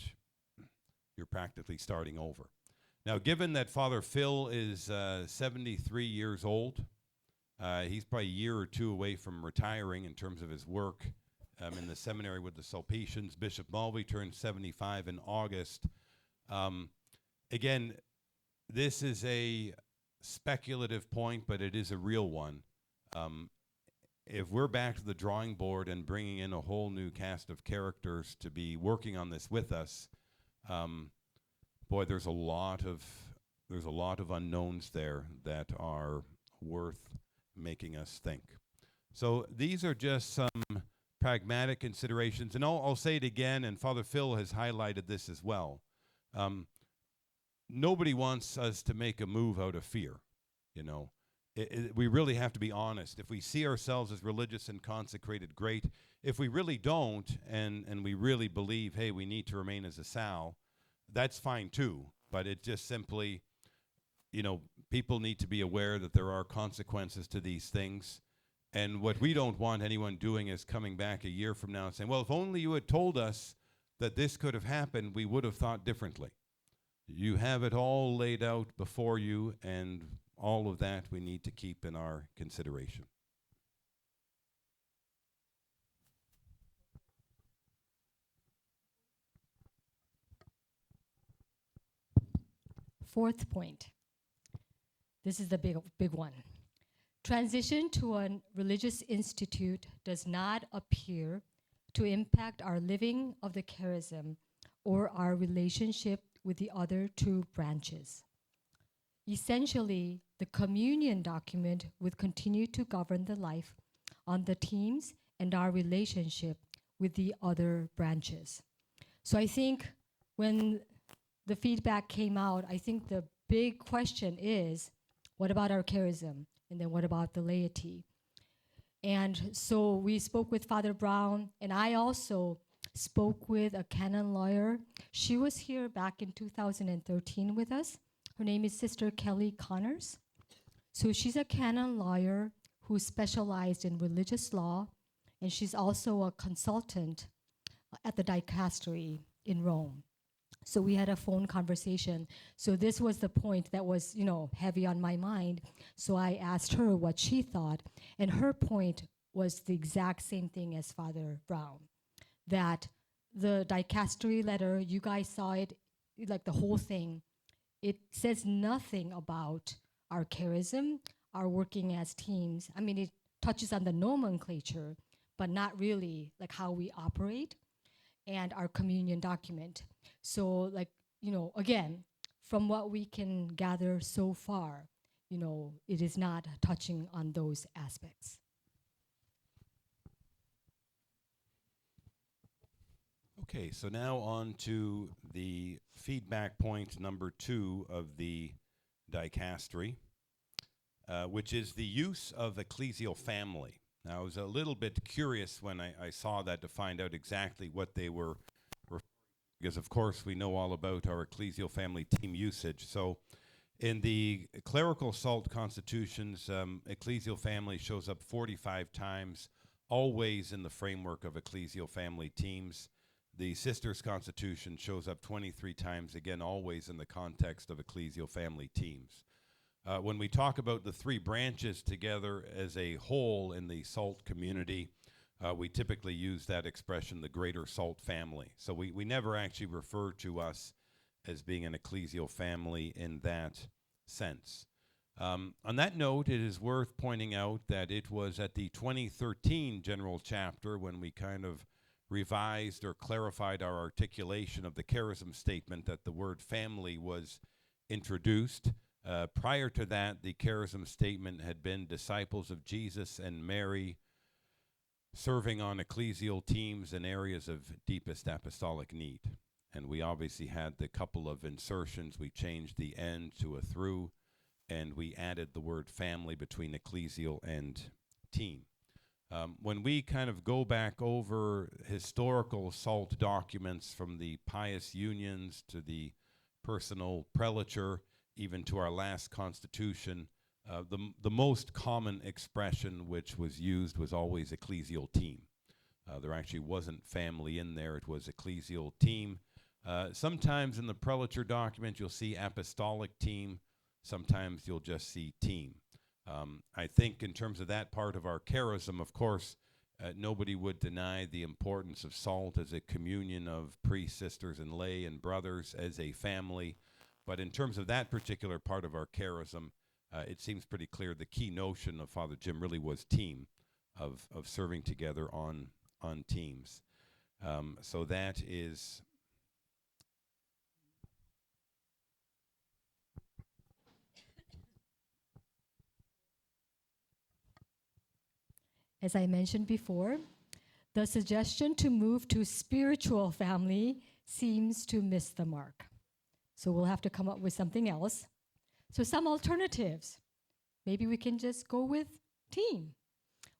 [SPEAKER 1] you're practically starting over. Now, given that Father Phil is 73 years old, he's probably a year or two away from retiring in terms of his work in the seminary with the Sulpicians. Bishop Mulvey turned 75 in August. Again, this is a speculative point, but it is a real one. If we're back to the drawing board and bringing in a whole new cast of characters to be working on this with us, boy, there's a lot of unknowns there that are worth making us think. So these are just some pragmatic considerations, and I'll say it again, and Father Phil has highlighted this as well. Nobody wants us to make a move out of fear, you know. We really have to be honest. If we see ourselves as religious and consecrated, great. If we really don't, and we really believe, hey, we need to remain as a Sal, that's fine too. But it just simply, you know, people need to be aware that there are consequences to these things. And what we don't want anyone doing is coming back a year from now and saying, well, if only you had told us that this could have happened, we would have thought differently. You have it all laid out before you, and all of that we need to keep in our consideration.
[SPEAKER 2] Fourth point. This is the big one. Transition to a religious institute does not appear to impact our living of the charism or our relationship with the other two branches. Essentially, the communion document would continue to govern the life on the teams and our relationship with the other branches. So I think when the feedback came out, I think the big question is, what about our charism? And then what about the laity? And so we spoke with Father Brown, and I also spoke with a canon lawyer. She was here back in 2013 with us. Her name is Sister Kelly Connors. So she's a canon lawyer who specialized in religious law, and she's also a consultant at the dicastery in Rome. So we had a phone conversation. So this was the point that was, you know, heavy on my mind. So I asked her what she thought, and her point was the exact same thing as Father Brown, that the dicastery letter, you guys saw it, like the whole thing, it says nothing about our charism, our working as teams. I mean, it touches on the nomenclature, but not really like how we operate, and our communion document. So like, you know, again, from what we can gather so far, you know, it is not touching on those aspects.
[SPEAKER 1] Okay, so now on to the feedback point number 2 of the dicastery, which is the use of ecclesial family. Now, I was a little bit curious when I saw that to find out exactly what they were referring to, because of course we know all about our ecclesial family team usage. So in the clerical SOLT constitutions, ecclesial family shows up 45 times, always in the framework of ecclesial family teams. The Sisters Constitution shows up 23 times, again, always in the context of ecclesial family teams. When we talk about the 3 branches together as a whole in the SOLT community, we typically use that expression, the greater SOLT family. So we never actually refer to us as being an ecclesial family in that sense. On that note, it is worth pointing out that it was at the 2013 General Chapter when we kind of revised or clarified our articulation of the charism statement that the word family was introduced. Prior to that, the charism statement had been disciples of Jesus and Mary serving on ecclesial teams in areas of deepest apostolic need. And we obviously had the couple of insertions. We changed the end to a through, and we added the word family between ecclesial and team. When we kind of go back over historical SOLT documents from the pious unions to the personal prelature, even to our last constitution, the most common expression which was used was always ecclesial team. There actually wasn't family in there, it was ecclesial team. Sometimes in the prelature document you'll see apostolic team, sometimes you'll just see team. I think in terms of that part of our charism, of course, nobody would deny the importance of SALT as a communion of priests, sisters, and lay and brothers as a family. But in terms of that particular part of our charism, it seems pretty clear the key notion of Father Jim really was team, of serving together on teams. So that is...
[SPEAKER 2] As I mentioned before, the suggestion to move to spiritual family seems to miss the mark. So we'll have to come up with something else. So some alternatives. Maybe we can just go with team,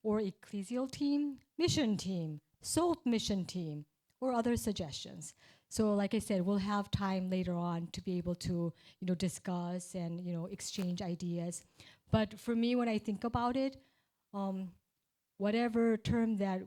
[SPEAKER 2] or ecclesial team, mission team, SOLT mission team, or other suggestions. So like I said, we'll have time later on to be able to, discuss and, exchange ideas. But for me, when I think about it, whatever term that,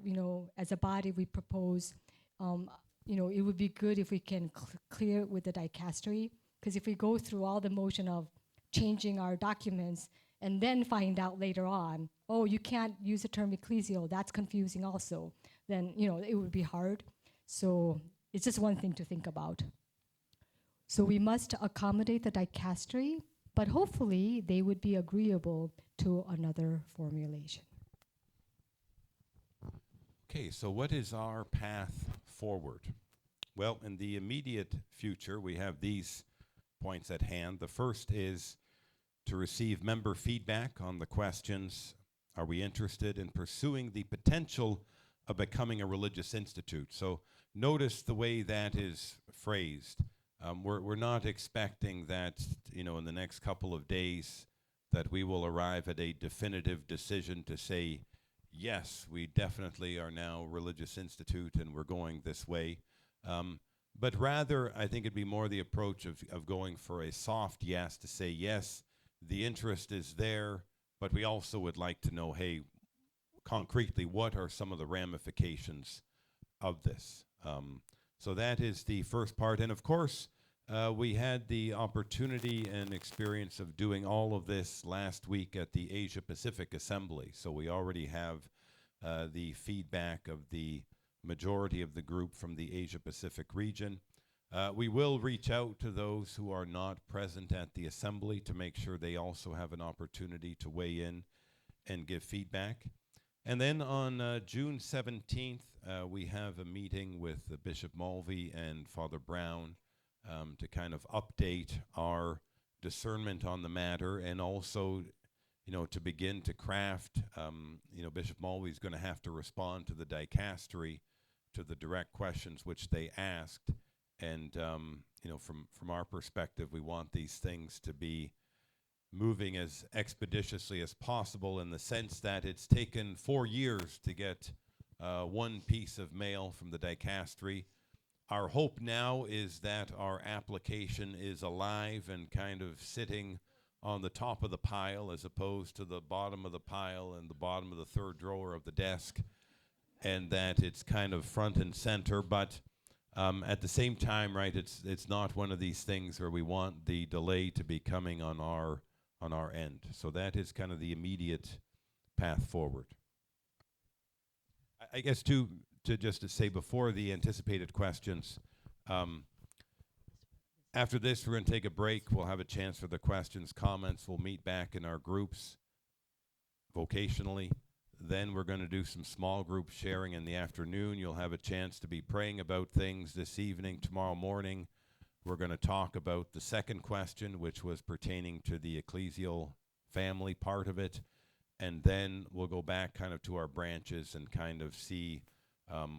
[SPEAKER 2] as a body we propose, it would be good if we can clear it with the dicastery, because if we go through all the motion of changing our documents and then find out later on, oh, you can't use the term ecclesial, that's confusing also, then, it would be hard. So it's just one thing to think about. So we must accommodate the dicastery, but hopefully they would be agreeable to another formulation.
[SPEAKER 1] Okay, so what is our path forward? Well, in the immediate future, we have these points at hand. The first is to receive member feedback on the questions. Are we interested in pursuing the potential of becoming a religious institute? So notice the way that is phrased. We're not expecting that, in the next couple of days that we will arrive at a definitive decision to say, yes, we definitely are now a religious institute and we're going this way. But rather, I think it'd be more the approach of going for a soft yes, to say, yes, the interest is there, but we also would like to know, hey, concretely, what are some of the ramifications of this? So that is the first part. And of course, we had the opportunity and experience of doing all of this last week at the Asia Pacific Assembly. So we already have the feedback of the majority of the group from the Asia Pacific region. We will reach out to those who are not present at the assembly to make sure they also have an opportunity to weigh in and give feedback. And then on June 17th, we have a meeting with Bishop Mulvey and Father Brown to kind of update our discernment on the matter, and also, to begin to craft, Bishop Mulvey is going to have to respond to the dicastery, to the direct questions which they asked. And, from our perspective, we want these things to be moving as expeditiously as possible, in the sense that it's taken 4 years to get one piece of mail from the dicastery. Our hope now is that our application is alive and kind of sitting on the top of the pile, as opposed to the bottom of the pile and the bottom of the third drawer of the desk, and that it's kind of front and center. But at the same time, right, it's not one of these things where we want the delay to be coming on our end. So that is kind of the immediate path forward. I guess to say before the anticipated questions, after this we're going to take a break. We'll have a chance for the questions, comments. We'll meet back in our groups vocationally. Then we're going to do some small group sharing in the afternoon. You'll have a chance to be praying about things this evening. Tomorrow morning we're going to talk about the second question, which was pertaining to the ecclesial family part of it. And then we'll go back kind of to our branches and kind of see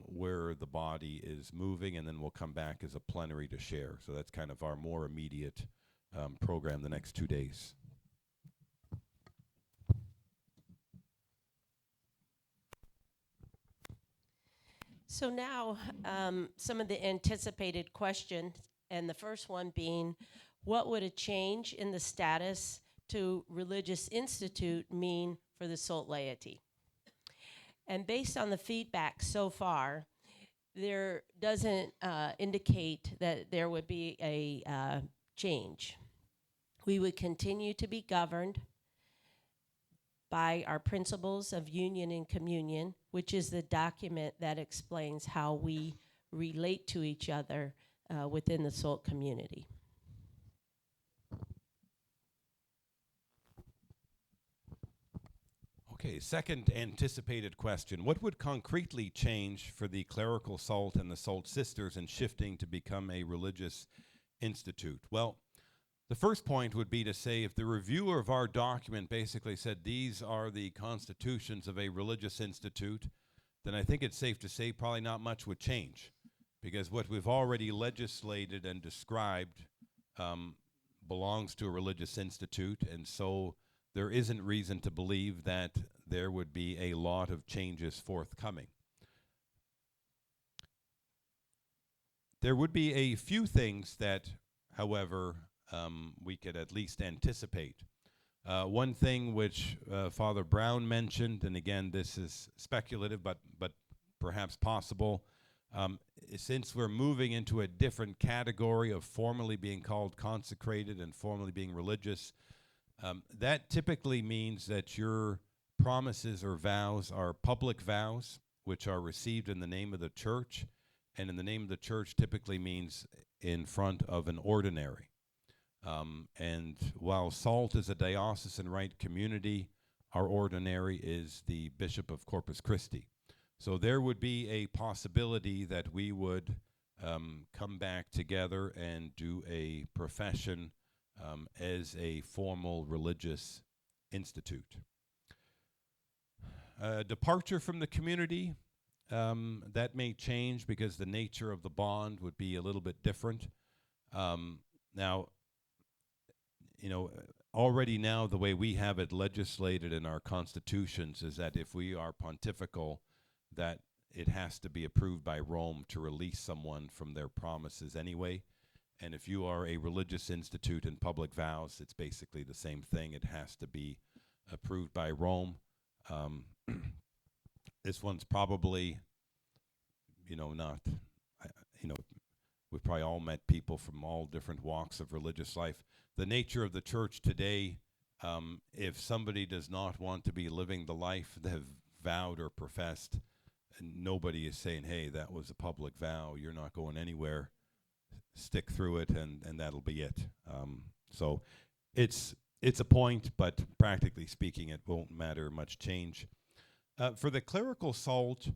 [SPEAKER 1] where the body is moving, and then we'll come back as a plenary to share. So that's kind of our more immediate program the next 2 days.
[SPEAKER 3] So now, some of the anticipated questions, and the first one being, what would a change in the status to religious institute mean for the SOLT laity? And based on the feedback so far, there doesn't indicate that there would be a change. We would continue to be governed by our principles of union and communion, which is the document that explains how we relate to each other within the SOLT community.
[SPEAKER 1] Okay, second anticipated question. What would concretely change for the clerical SOLT and the SOLT sisters in shifting to become a religious institute? Well, the first point would be to say if the reviewer of our document basically said these are the constitutions of a religious institute, then I think it's safe to say probably not much would change, because what we've already legislated and described belongs to a religious institute, and so there isn't reason to believe that there would be a lot of changes forthcoming. There would be a few things that, however, we could at least anticipate. One thing which Father Brown mentioned, and again this is speculative but perhaps possible, since we're moving into a different category of formally being called consecrated and formally being religious, that typically means that your promises or vows are public vows, which are received in the name of the church, and in the name of the church typically means in front of an ordinary. And while SALT is a diocesan rite community, our ordinary is the Bishop of Corpus Christi. So there would be a possibility that we would come back together and do a profession as a formal religious institute. Departure from the community, that may change because the nature of the bond would be a little bit different. Now, you know, already now the way we have it legislated in our constitutions is that if we are pontifical, that it has to be approved by Rome to release someone from their promises anyway. And if you are a religious institute in public vows, it's basically the same thing. It has to be approved by Rome. This one's probably, not, we've probably all met people from all different walks of religious life. The nature of the church today, if somebody does not want to be living the life they have vowed or professed, and nobody is saying, hey, that was a public vow, you're not going anywhere, stick through it, and that'll be it. So it's a point, but practically speaking, it won't matter much change. For the clerical SALT,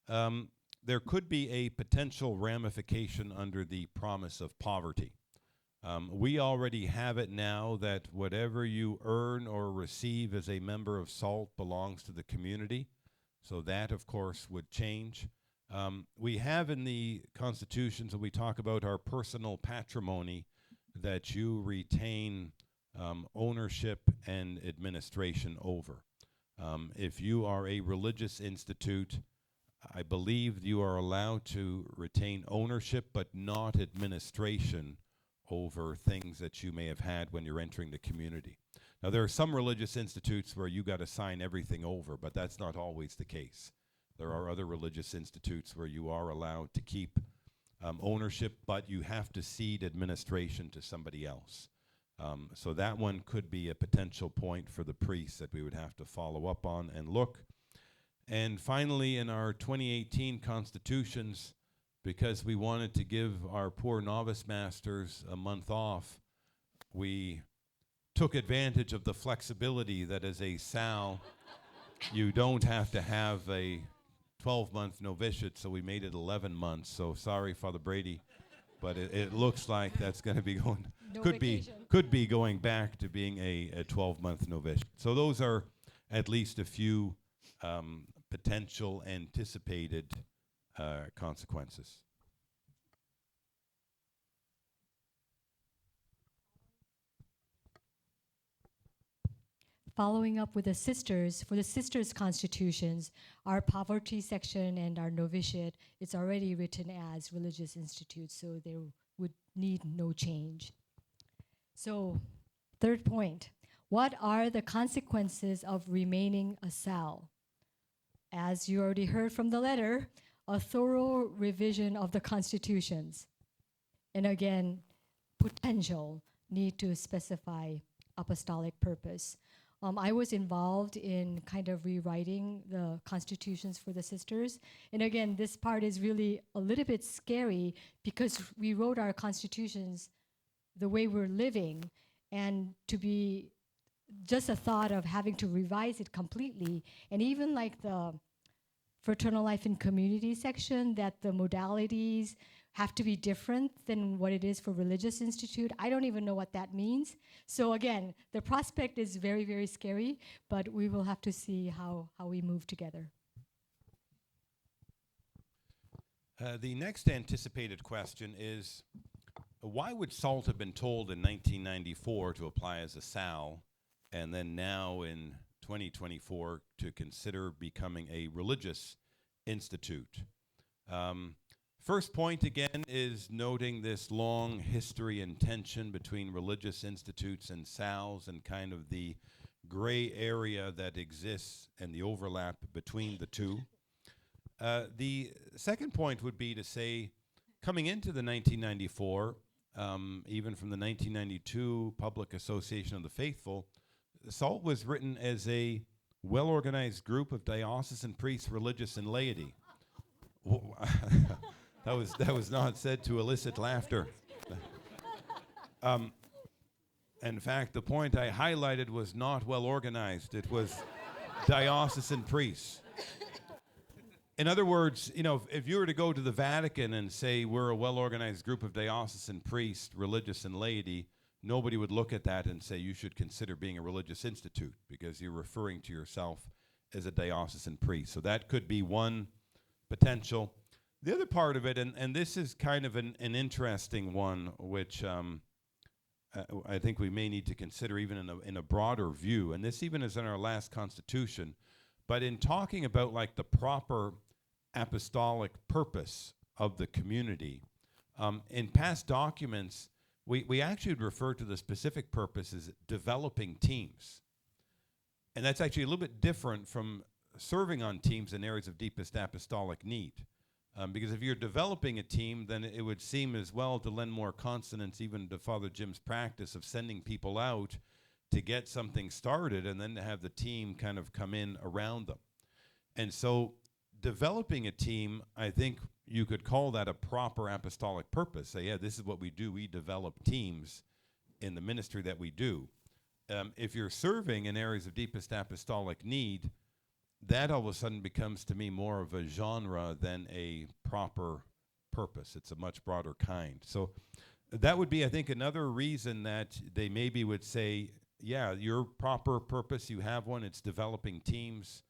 [SPEAKER 1] there could be a potential ramification under the promise of poverty. We already have it now that whatever you earn or receive as a member of SALT belongs to the community. So that, of course, would change. We have in the constitutions, and we talk about our personal patrimony, that you retain ownership and administration over. If you are a religious institute, I believe you are allowed to retain ownership but not administration over things that you may have had when you're entering the community. Now, there are some religious institutes where you got to sign everything over, but that's not always the case. There are other religious institutes where you are allowed to keep ownership, but you have to cede administration to somebody else. So that one could be a potential point for the priests that we would have to follow up on and look. And finally, in our 2018 constitutions, because we wanted to give our poor novice masters a month off, we took advantage of the flexibility that as a SAL, you don't have to have a 12-month novitiate, so we made it 11 months. So sorry, Father Brady, but it looks like that's going to be going, could be going back to being a 12-month novitiate. So those are at least a few potential anticipated consequences.
[SPEAKER 2] following up with the sisters, for the sisters' constitutions, our poverty section and our novitiate, it's already written as religious institutes, so there would need no change. So, third point, what are the consequences of remaining a cell? As you already heard from the letter, a thorough revision of the constitutions. And again, potential need to specify apostolic purpose. I was involved in kind of rewriting the constitutions for the sisters. And again, this part is really a little bit scary because we wrote our constitutions the way we're living, and to be just a thought of having to revise it completely, and even like the fraternal life and community section, that the modalities have to be different than what it is for religious institute. I don't even know what that means. So again, the prospect is very, very scary, but we will have to see how we move together.
[SPEAKER 1] The next anticipated question is, why would SALT have been told in 1994 to apply as a SAL, and then now in 2024 to consider becoming a religious institute? First point, again, is noting this long history and tension between religious institutes and SALs and kind of the gray area that exists and the overlap between the two. The second point would be to say, coming into the 1994, even from the 1992 Public Association of the Faithful, SALT was written as a well-organized group of diocesan priests, religious, and laity. That was not said to elicit laughter. In fact, the point I highlighted was not well organized. It was diocesan priests. In other words, if you were to go to the Vatican and say we're a well-organized group of diocesan priests, religious, and laity, nobody would look at that and say you should consider being a religious institute because you're referring to yourself as a diocesan priest. So that could be one potential. The other part of it, and this is kind of an interesting one, which I think we may need to consider even in a broader view, and this even is in our last constitution, but in talking about like the proper apostolic purpose of the community, in past documents, we actually would refer to the specific purpose as developing teams. And that's actually a little bit different from serving on teams in areas of deepest apostolic need. Because if you're developing a team, then it would seem as well to lend more consonance even to Father Jim's practice of sending people out to get something started and then to have the team kind of come in around them. And so developing a team, I think you could call that a proper apostolic purpose. Say, yeah, this is what we do. We develop teams in the ministry that we do. If you're serving in areas of deepest apostolic need, that all of a sudden becomes to me more of a genre than a proper purpose. It's a much broader kind. So that would be, I think, another reason that they maybe would say, yeah, your proper purpose, you have one, it's developing teams.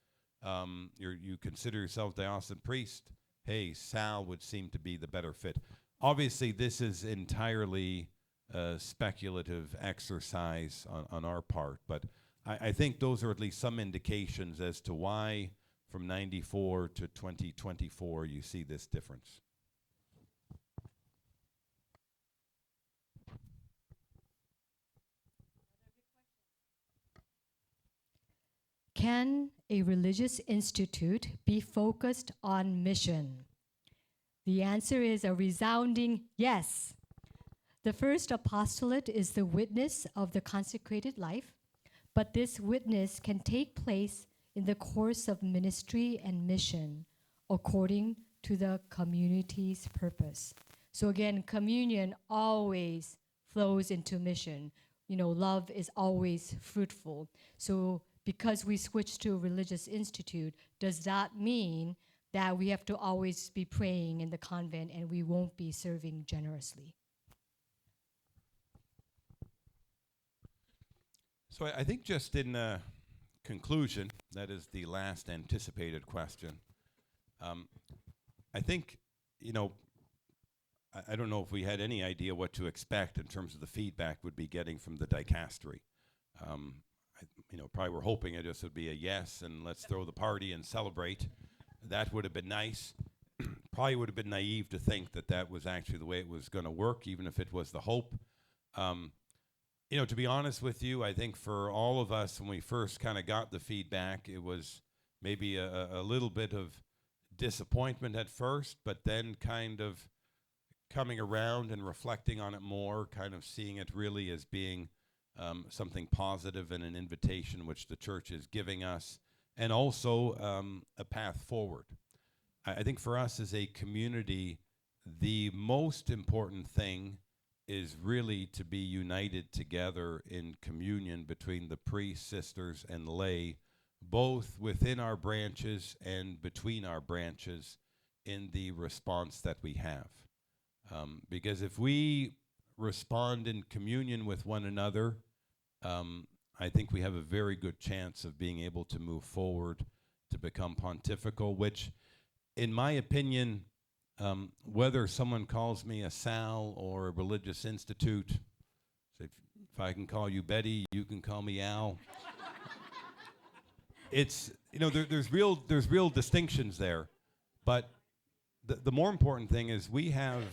[SPEAKER 1] You consider yourself diocesan priest. Hey, Sal would seem to be the better fit. Obviously, this is entirely a speculative exercise on our part, but I think those are at least some indications as to why from 94 to 2024 you see this difference.
[SPEAKER 2] Can a religious institute be focused on mission? The answer is a resounding yes. The first apostolate is the witness of the consecrated life, but this witness can take place in the course of ministry and mission according to the community's purpose. So again, communion always flows into mission. Love is always fruitful. So because we switch to a religious institute, does that mean that we have to always be praying in the convent and we won't be serving generously?
[SPEAKER 1] So I think just in conclusion, that is the last anticipated question. I think, I don't know if we had any idea what to expect in terms of the feedback we'd be getting from the dicastery. probably were hoping it just would be a yes and let's throw the party and celebrate. That would have been nice. Probably would have been naive to think that that was actually the way it was going to work, even if it was the hope. To be honest with you, I think for all of us, when we first kind of got the feedback, it was maybe a little bit of disappointment at first, but then kind of coming around and reflecting on it more, kind of seeing it really as being something positive and an invitation which the church is giving us, and also a path forward. I think for us as a community, the most important thing is really to be united together in communion between the priests, sisters, and lay, both within our branches and between our branches in the response that we have. Because if we respond in communion with one another, I think we have a very good chance of being able to move forward to become pontifical, which, in my opinion, whether someone calls me a Sal or a religious institute, so if I can call you Betty, you can call me Al. It's, there's real distinctions there, but the more important thing is we have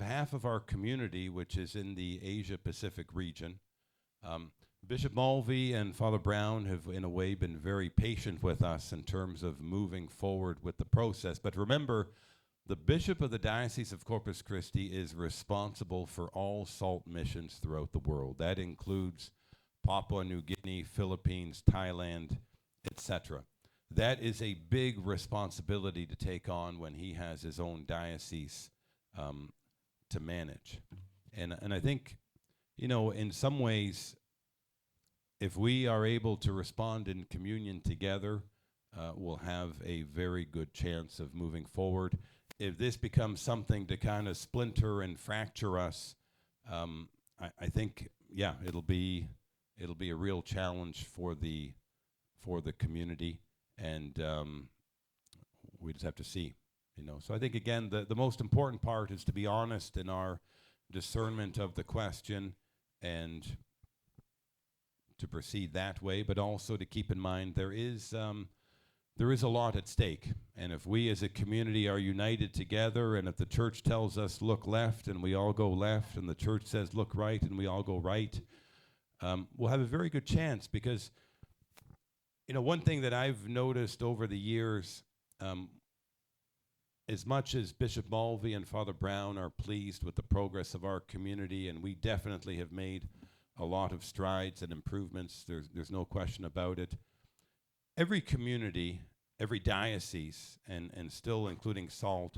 [SPEAKER 1] half of our community which is in the Asia Pacific region. Bishop Mulvey and Father Brown have, in a way, been very patient with us in terms of moving forward with the process. But remember, the Bishop of the Diocese of Corpus Christi is responsible for all SALT missions throughout the world. That includes Papua New Guinea, Philippines, Thailand, etc. That is a big responsibility to take on when he has his own diocese to manage. And I think, in some ways, if we are able to respond in communion together, we'll have a very good chance of moving forward. If this becomes something to kind of splinter and fracture us, I think, it'll be a real challenge for the community, and we just have to see, So I think, again, the most important part is to be honest in our discernment of the question and to proceed that way, but also to keep in mind there is a lot at stake. And if we as a community are united together, and if the church tells us look left and we all go left, and the church says look right and we all go right, we'll have a very good chance. Because one thing that I've noticed over the years, as much as Bishop Mulvey and Father Brown are pleased with the progress of our community, and we definitely have made a lot of strides and improvements, there's no question about it. Every community, every diocese, and still including SALT,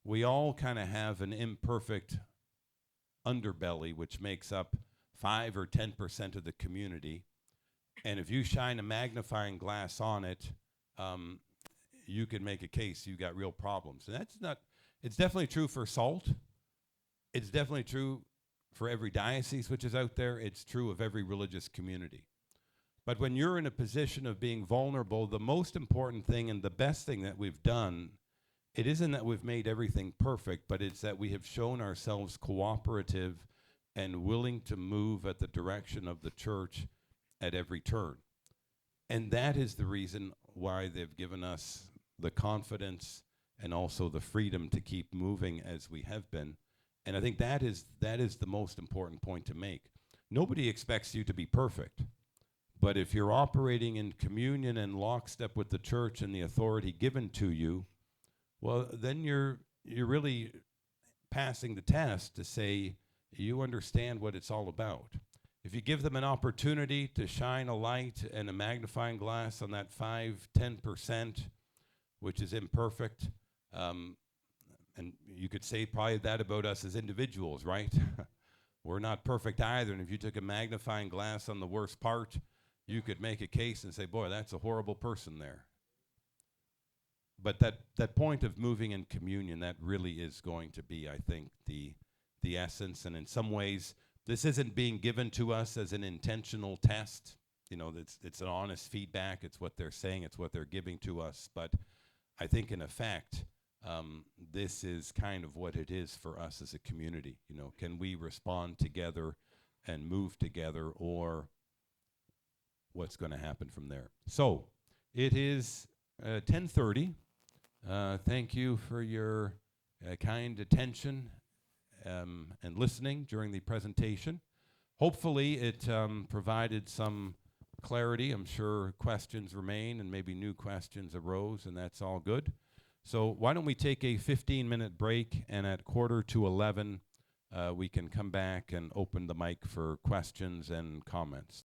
[SPEAKER 1] we all kind of have an imperfect underbelly which makes up 5 or 10% of the community. And if you shine a magnifying glass on it, you can make a case you got real problems. And it's definitely true for SALT. It's definitely true for every diocese which is out there. It's true of every religious community. But when you're in a position of being vulnerable, the most important thing and the best thing that we've done, it isn't that we've made everything perfect, but it's that we have shown ourselves cooperative and willing to move at the direction of the church at every turn. And that is the reason why they've given us the confidence and also the freedom to keep moving as we have been. And I think that is the most important point to make. Nobody expects you to be perfect. But if you're operating in communion and lockstep with the church and the authority given to you, well, then you're really passing the test to say you understand what it's all about. If you give them an opportunity to shine a light and a magnifying glass on that 5-10%, which is imperfect, and you could say probably that about us as individuals, right? We're not perfect either, and if you took a magnifying glass on the worst part, you could make a case and say, boy, that's a horrible person there. But that point of moving in communion, that really is going to be, I think, the essence. And in some ways, this isn't being given to us as an intentional test. It's an honest feedback. It's what they're saying. It's what they're giving to us. But I think, in effect, this is kind of what it is for us as a community. Can we respond together and move together, or what's going to happen from there. So it is 10:30. Thank you for your kind attention and listening during the presentation. Hopefully it provided some clarity. I'm sure questions remain and maybe new questions arose, and that's all good. So why don't we take a 15-minute break, and at 10:45 we can come back and open the mic for questions and comments.